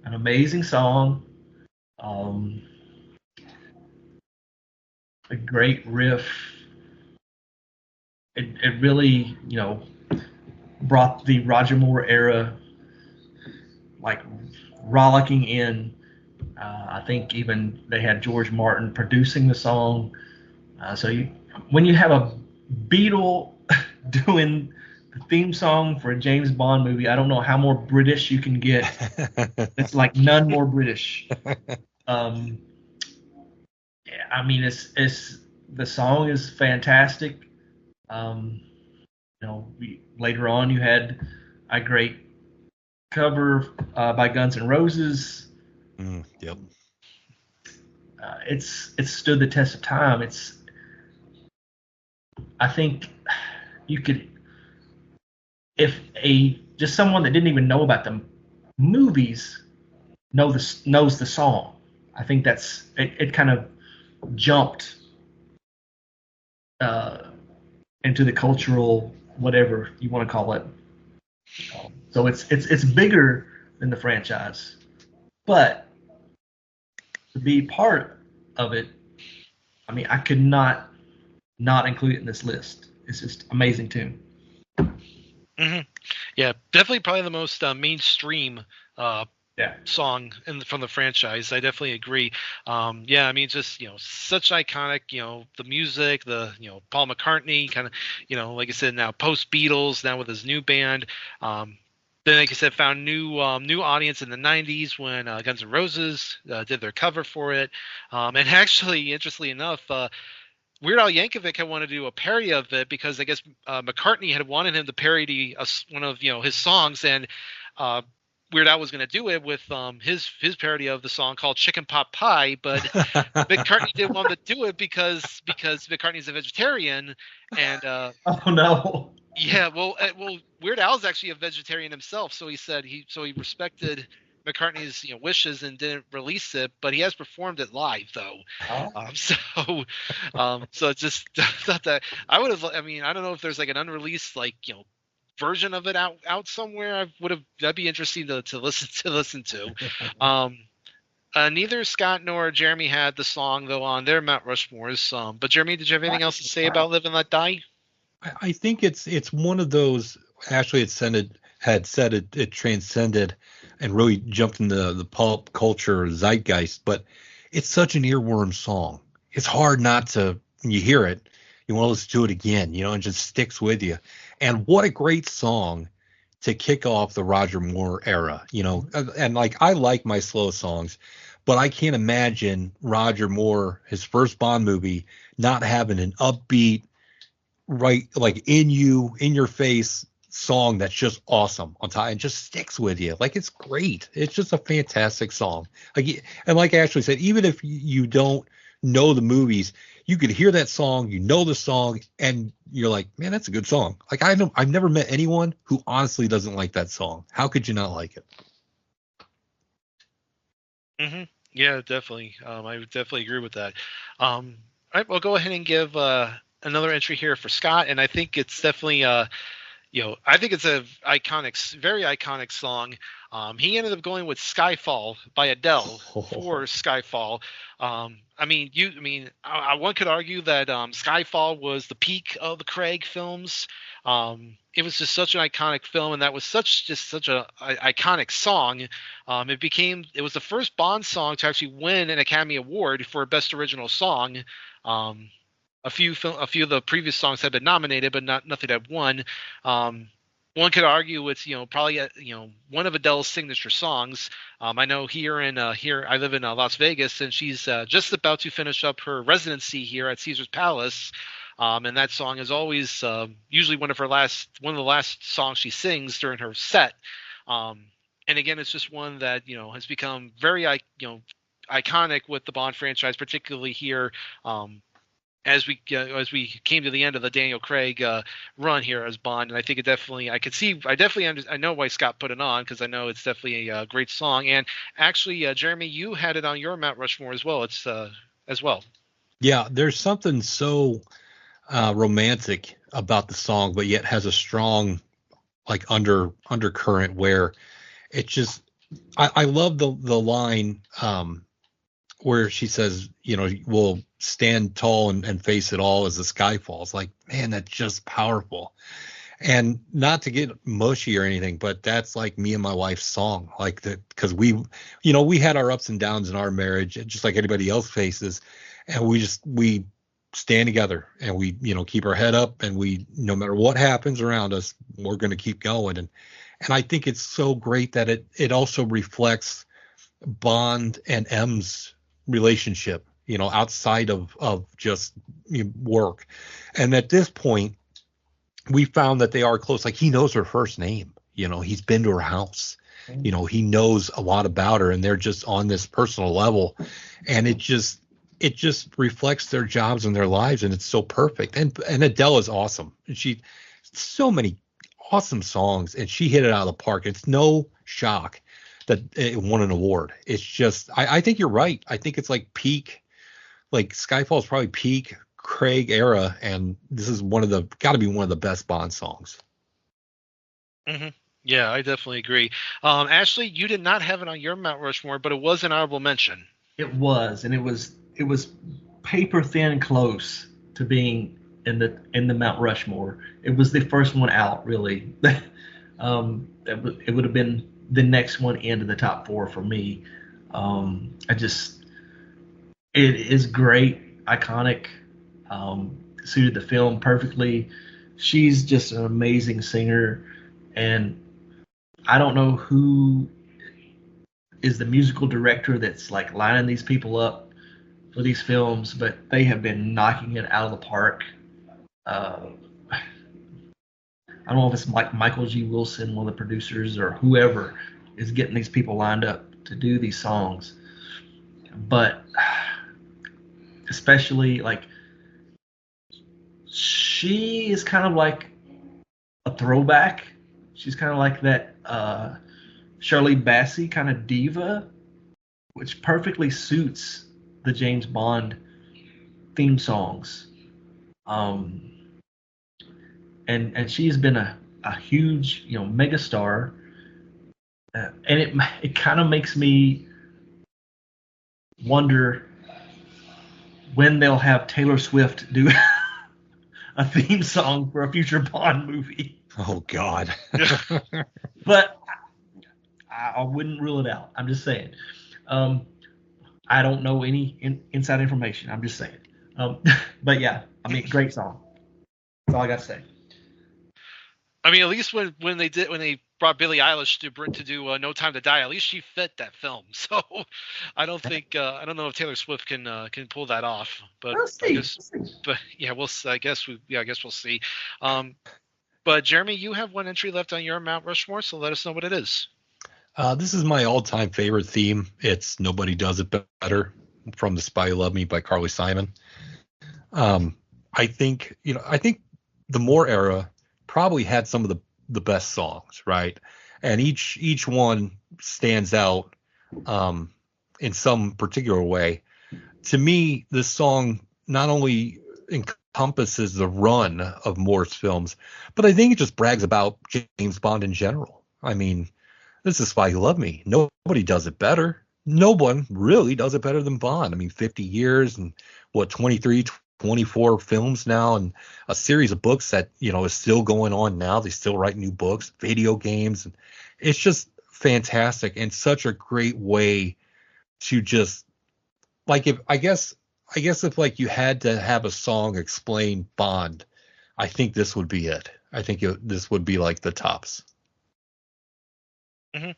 an amazing song. A great riff. It really, brought the Roger Moore era like rollicking in. I think even they had George Martin producing the song. When you have a Beatle doing the theme song for a James Bond movie, I don't know how more British you can get. It's like none more British. It's the song is fantastic. Later on you had a great cover by Guns N' Roses. Yep. It's stood the test of time. I think you could, if just someone that didn't even know about the movies knows the song, I think it kind of jumped into the cultural whatever you want to call it. So it's bigger than the franchise, but to be part of it, I could not include it in this list. It's just amazing tune. Mm-hmm. Yeah, definitely probably the most mainstream song from the franchise. I definitely agree. Just such iconic. The music, the Paul McCartney kind of like I said, now post Beatles, now with his new band. Then, like I said, found new audience in the 90s when Guns N' Roses did their cover for it. And actually, interestingly enough, Weird Al Yankovic had wanted to do a parody of it because I guess McCartney had wanted him to parody one of his songs, and Weird Al was going to do it with his parody of the song called Chicken Pot Pie, but McCartney didn't want to do it because McCartney's a vegetarian, and Oh no. yeah, well, Weird Al's actually a vegetarian himself, so he said he respected McCartney's wishes and didn't release it, but he has performed it live though. So it's just thought that I would have. I mean, I don't know if there's like an unreleased version of it out somewhere. That'd be interesting to listen to. Neither Scott nor Jeremy had the song though on their Mount Rushmores. But Jeremy, did you have anything else to say about Live and Let Die? I think it's one of those. Ashley had said it transcended and really jumped into the pop culture zeitgeist, but it's such an earworm song. It's hard not to, when you hear it, you want to listen to it again, and just sticks with you. And what a great song to kick off the Roger Moore era, and like, I like my slow songs, but I can't imagine Roger Moore, his first Bond movie, not having an upbeat, right, like in your face song that's just awesome on time and just sticks with you. Like, it's great. It's just a fantastic song. And like Ashley said, even if you don't know the movies, you could hear that song, the song, and you're like, man, that's a good song. Like, I've never met anyone who honestly doesn't like that song. How could you not like it? Mm-hmm. Yeah, definitely. I would definitely agree with that. All right, well, go ahead and give another entry here for Scott, and I think it's definitely I think it's a very iconic song. He ended up going with Skyfall by Adele for Skyfall. One could argue that Skyfall was the peak of the Craig films. It was just such an iconic film, and that was such a iconic song. It was the first Bond song to actually win an Academy Award for Best Original Song. A few of the previous songs had been nominated, but nothing had won. One could argue it's probably one of Adele's signature songs. I know here I live in Las Vegas, and she's just about to finish up her residency here at Caesar's Palace. And that song is always usually one of the last songs she sings during her set. And again, it's just one that has become very iconic with the Bond franchise, particularly here. As we came to the end of the Daniel Craig run here as Bond, and I think I know why Scott put it on, because I know it's definitely a great song. And actually, Jeremy, you had it on your Mount Rushmore as well. It's as well. Yeah, there's something so romantic about the song, but yet has a strong undercurrent where it just. I love the line where she says, we'll stand tall and face it all as the sky falls. Like, man, that's just powerful. And not to get mushy or anything, but that's like me and my wife's song. Like that, because we had our ups and downs in our marriage, just like anybody else faces. And we stand together, and we, keep our head up, and no matter what happens around us, we're going to keep going. And I think it's so great that it also reflects Bond and M's relationship, outside of just work. And at this point, we found that they are close. Like, he knows her first name. He's been to her house. He knows a lot about her, and they're just on this personal level. And it just reflects their jobs and their lives, and it's so perfect. And Adele is awesome. She so many awesome songs, and she hit it out of the park. It's no shock that it won an award. It's just, I think you're right. I think it's like peak, like Skyfall is probably peak Craig era, and this is got to be one of the best Bond songs. Mm-hmm. Yeah, I definitely agree. Ashley, you did not have it on your Mount Rushmore, but it was an honorable mention. It was, and it was paper thin close to being in the Mount Rushmore. It was the first one out, really. It would have been the next one into the top 4 for me. It is great, iconic, suited the film perfectly. She's just an amazing singer, and I don't know who is the musical director that's like lining these people up with these films, but they have been knocking it out of the park. I don't know if it's like Michael G. Wilson, one of the producers, or whoever is getting these people lined up to do these songs. But especially like she is kind of like a throwback. She's kind of like that Shirley Bassey kind of diva, which perfectly suits the James Bond theme songs. And she's been a huge, megastar. And it kind of makes me wonder when they'll have Taylor Swift do a theme song for a future Bond movie. Oh God. But I wouldn't rule it out. I'm just saying. I don't know any inside information. I'm just saying. But yeah, I mean, great song. That's all I got to say. I mean, at least when they brought Billie Eilish to do No Time to Die, at least she fit that film. So I don't know if Taylor Swift can pull that off. But We'll see. I guess we'll see. But Jeremy, you have one entry left on your Mount Rushmore, so let us know what it is. This is my all-time favorite theme. It's Nobody Does It Better from The Spy Who Loved Me by Carly Simon. I think the Moore era probably had some of the best songs, right? And each one stands out in some particular way. To me, this song not only encompasses the run of Moore's films, but I think it just brags about James Bond in general. I mean, this is Spy Who Loved Me. Nobody does it better. No one really does it better than Bond. I mean, 50 years and 23, 24 films now, and a series of books that, is still going on now. They still write new books, video games, and it's just fantastic and such a great way to just like I guess if like you had to have a song explain Bond, I think this would be it. I think this would be like the tops. Mm-hmm.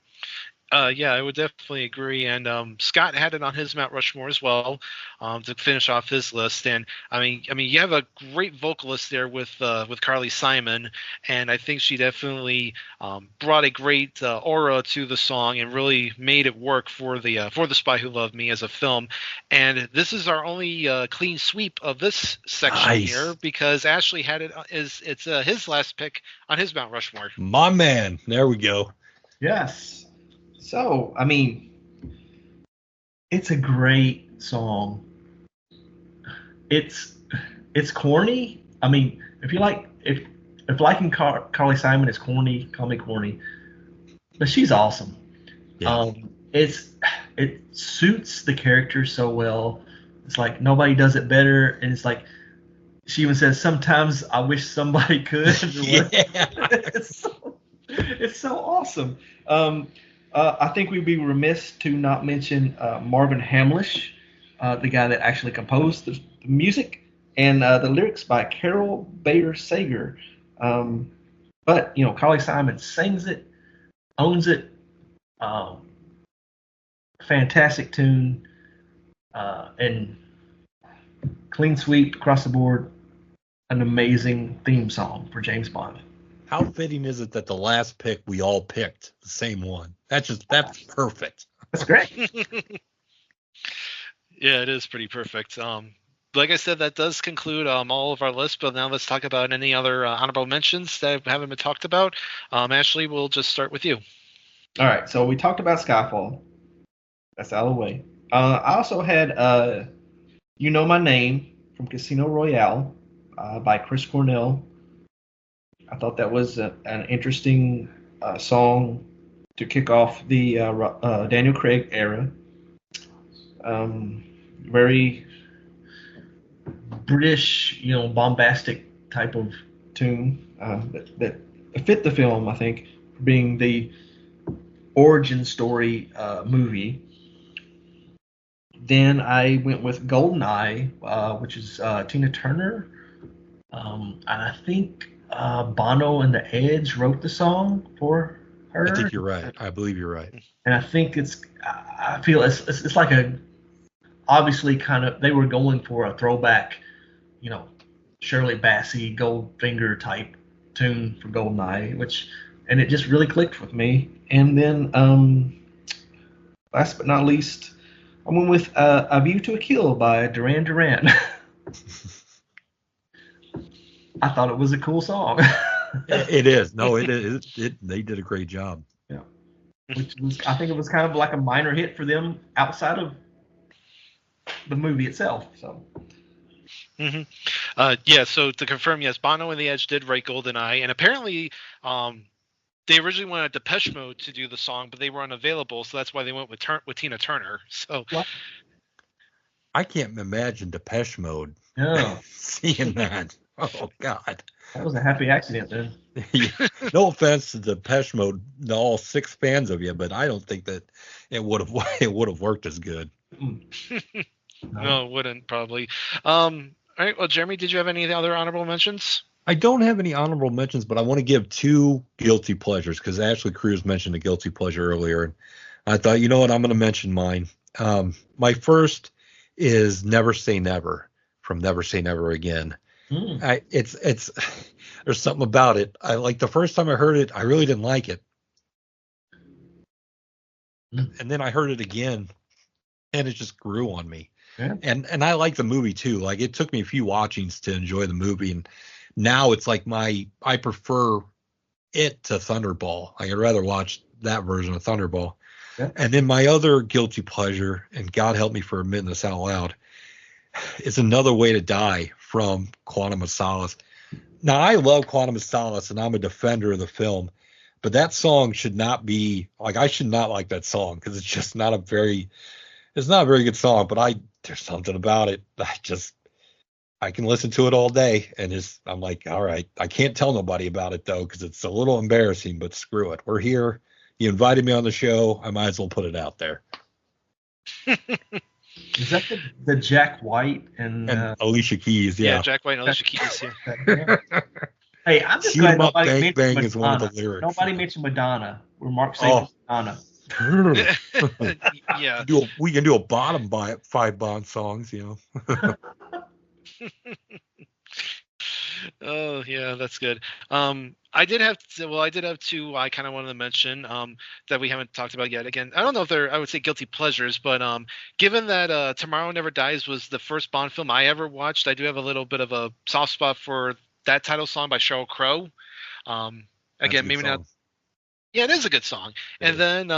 Yeah, I would definitely agree. And Scott had it on his Mount Rushmore as well to finish off his list. And I mean, you have a great vocalist there with Carly Simon, and I think she definitely brought a great aura to the song and really made it work for the Spy Who Loved Me as a film. And this is our only clean sweep of this section here, because Ashley had it it's his last pick on his Mount Rushmore. My man, there we go. Yes. So, I mean, it's a great song. It's corny. I mean, if liking Carly Simon is corny, call me corny. But she's awesome. Yeah. It suits the character so well. It's like nobody does it better, and it's like she even says sometimes I wish somebody could. Yeah. It's so awesome. I think we'd be remiss to not mention Marvin Hamlish, the guy that actually composed the music, and the lyrics by Carol Bader Sager. But Carly Simon sings it, owns it. Fantastic tune, and clean sweep across the board. An amazing theme song for James Bond. How fitting is it that the last pick we all picked the same one? That's perfect. That's great. Yeah, it is pretty perfect. Like I said, that does conclude all of our lists. But now let's talk about any other honorable mentions that haven't been talked about. Ashley, we'll just start with you. All right. So we talked about Skyfall. That's out of the way. I also had You Know My Name from Casino Royale by Chris Cornell. I thought that was an interesting song to kick off the Daniel Craig era. Very British, bombastic type of tune that fit the film, I think, being the origin story movie. Then I went with GoldenEye, which is Tina Turner. And I think Bono and the Edge wrote the song for her. I think you're right. I believe you're right. And I think I feel it's like a obviously they were going for a throwback, Shirley Bassey, Goldfinger type tune for GoldenEye, and it just really clicked with me. And then, last but not least, I went with A View to a Kill by Duran Duran. I thought it was a cool song. It is. No, it is. They did a great job. Yeah. I think it was kind of like a minor hit for them outside of the movie itself. So. Mm-hmm. So to confirm, yes, Bono and the Edge did write GoldenEye, and apparently, they originally wanted Depeche Mode to do the song, but they were unavailable, so that's why they went with Tina Turner. So. What? I can't imagine Depeche Mode seeing that. Oh God. That was a happy accident then. No offense to Depeche Mode, all 6 fans of you, but I don't think that it would have worked as good. No, it wouldn't probably. All right. Well, Jeremy, did you have any other honorable mentions? I don't have any honorable mentions, but I want to give 2 guilty pleasures because Ashley Cruse mentioned a guilty pleasure earlier, and I thought, you know what, I'm going to mention mine. My first is Never Say Never from Never Say Never Again. It's there's something about it. I like the first time I heard it, I really didn't like it. And then I heard it again and it just grew on me. Yeah. And I like the movie too. Like it took me a few watchings to enjoy the movie, and now it's like I prefer it to Thunderball. I'd rather watch that version of Thunderball. Yeah. And then my other guilty pleasure, and God help me for admitting this out loud, is Another Way to Die from Quantum of Solace. Now, I love Quantum of Solace, and I'm a defender of the film, but that song should not be, like, I should not like that song, because it's just not a very good song, but there's something about it. I can listen to it all day, and I'm like, all right, I can't tell nobody about it, though, because it's a little embarrassing, but screw it. We're here. You invited me on the show. I might as well put it out there. Is that the Jack White and Alicia Keys? Yeah, Jack White and Alicia Keys. Yeah. Hey, I'm just glad nobody mentioned Madonna. Is one of the lyrics. Nobody mentioned Madonna. Where Mark said Madonna. Yeah, we can do a bottom 5 Bond songs, Oh yeah, that's good. I did have 2 I kind of wanted to mention that we haven't talked about yet. Again, I don't know if they're, I would say, guilty pleasures, but given that Tomorrow Never Dies was the first Bond film I ever watched, I do have a little bit of a soft spot for that title song by Sheryl Crow. Again, maybe not. Yeah, it is a good song. Yeah. And then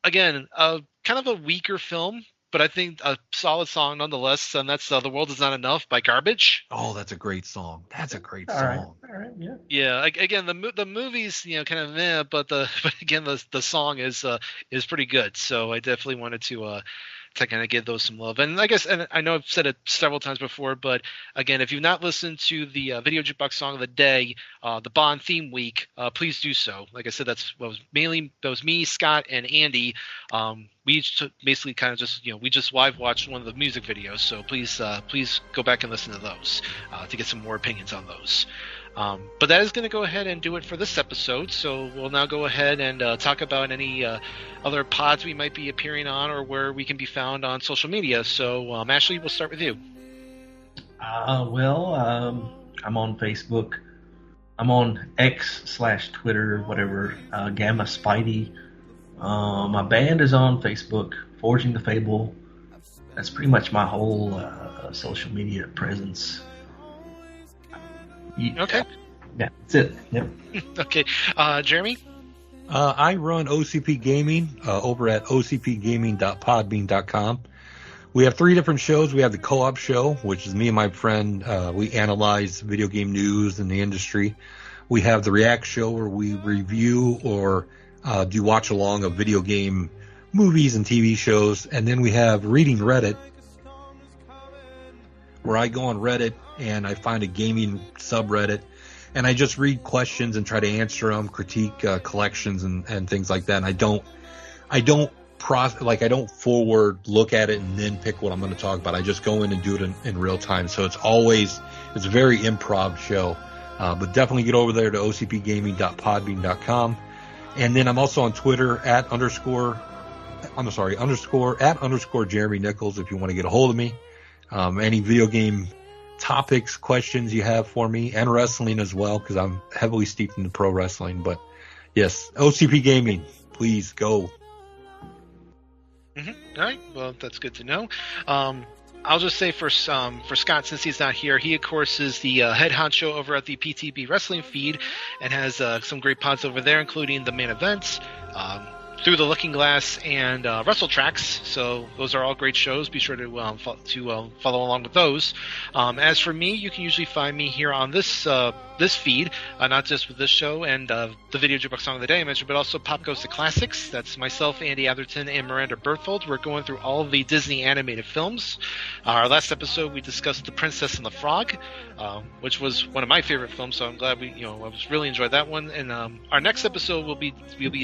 again, kind of a weaker film, but I think a solid song nonetheless, and that's The World Is Not Enough by Garbage. Oh, that's a great song. That's a great song. All right, yeah. Yeah, again, the movie's kind of meh, but again the song is pretty good. So I definitely wanted to kind of give those some love. And I guess, and I know I've said it several times before, but again, if you've not listened to the Video Jukebox Song of the Day, the Bond theme week, please do so. Like I said, that was me, Scott, and Andy. We each basically kind of just, we just live watched one of the music videos. So please go back and listen to those to get some more opinions on those. But that is going to go ahead and do it for this episode. So we'll now go ahead and talk about any other pods we might be appearing on or where we can be found on social media. So Ashley, we'll start with you. I'm on Facebook. I'm on X/Twitter, whatever, Gamma Spidey. My band is on Facebook, Forging the Fable. That's pretty much my whole social media presence. Okay. Yeah, that's it. Yep. Okay. Jeremy? I run OCP Gaming over at ocpgaming.podbean.com. We have 3 different shows. We have the Co-op Show, which is me and my friend. We analyze video game news in the industry. We have the React Show, where we review or do watch along of video game movies and TV shows. And then we have Reading Reddit, where I go on Reddit and I find a gaming subreddit and I just read questions and try to answer them, critique collections and things like that. And I don't forward look at it and then pick what I'm going to talk about. I just go in and do it in real time. So it's a very improv show. But definitely get over there to ocpgaming.podbean.com. And then I'm also on Twitter at underscore Jeremy Nichols if you want to get a hold of me. Any video game topics, questions you have for me, and wrestling as well, because I'm heavily steeped into pro wrestling. But yes, OCP Gaming, please go. All right. Well, that's good to know. I'll just say for Scott, since he's not here, he of course is the head honcho over at the PTB Wrestling feed and has some great pods over there, including the main events, Through the Looking Glass, and Wrestle Tracks. So those are all great shows. Be sure to follow along with those. As for me, you can usually find me here on this feed, not just with this show and the Video Jukebox Song of the Day I mentioned, but also Pop Goes to Classics. That's myself, Andy Atherton, and Miranda Berthold. We're going through all of the Disney animated films. Our last episode, we discussed The Princess and the Frog, which was one of my favorite films. So I'm glad I was really enjoyed that one. And our next episode we'll be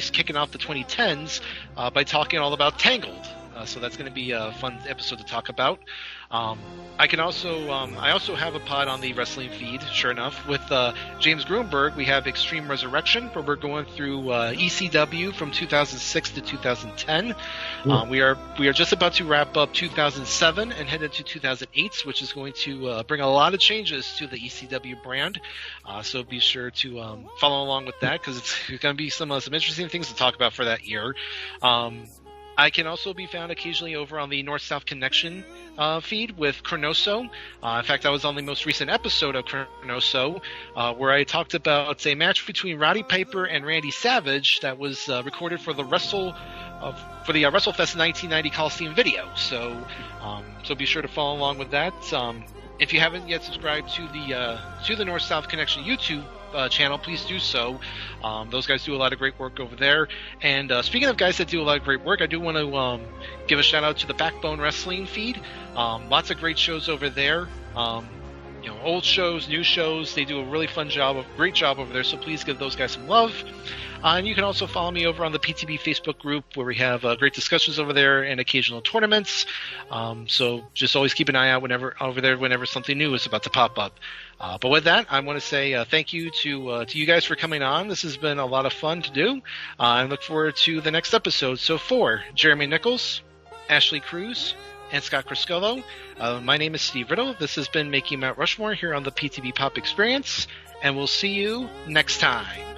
kicking off the 2010s by talking all about Tangled. So that's going to be a fun episode to talk about. I also have a pod on the wrestling feed, sure enough, with James Grunberg. We have Extreme Resurrection, where we're going through ECW from 2006 to 2010. We are just about to wrap up 2007 and head into 2008, which is going to bring a lot of changes to the ECW brand. So be sure to follow along with that, because it's going to be some interesting things to talk about for that year. I can also be found occasionally over on the North-South Connection feed with Cronoso. In fact, I was on the most recent episode of Cronoso, where I talked about a match between Roddy Piper and Randy Savage that was recorded for the WrestleFest 1990 Coliseum video. So be sure to follow along with that. If you haven't yet subscribed to the North-South Connection YouTube channel, please do so. Those guys do a lot of great work over there. And speaking of guys that do a lot of great work, I do want to give a shout out to the Backbone Wrestling feed. Lots of great shows over there. Old shows, new shows. They do a really great job over there. So please give those guys some love. And you can also follow me over on the PTB Facebook group, where we have great discussions over there and occasional tournaments. So just always keep an eye out whenever something new is about to pop up. But with that, I want to say thank you to you guys for coming on. This has been a lot of fun to do. I look forward to the next episode. So for Jeremy Nichols, Ashley Cruse, and Scott Criscuolo, my name is Steve Riddle. This has been Making Mount Rushmore here on the PTB Pop Experience, and we'll see you next time.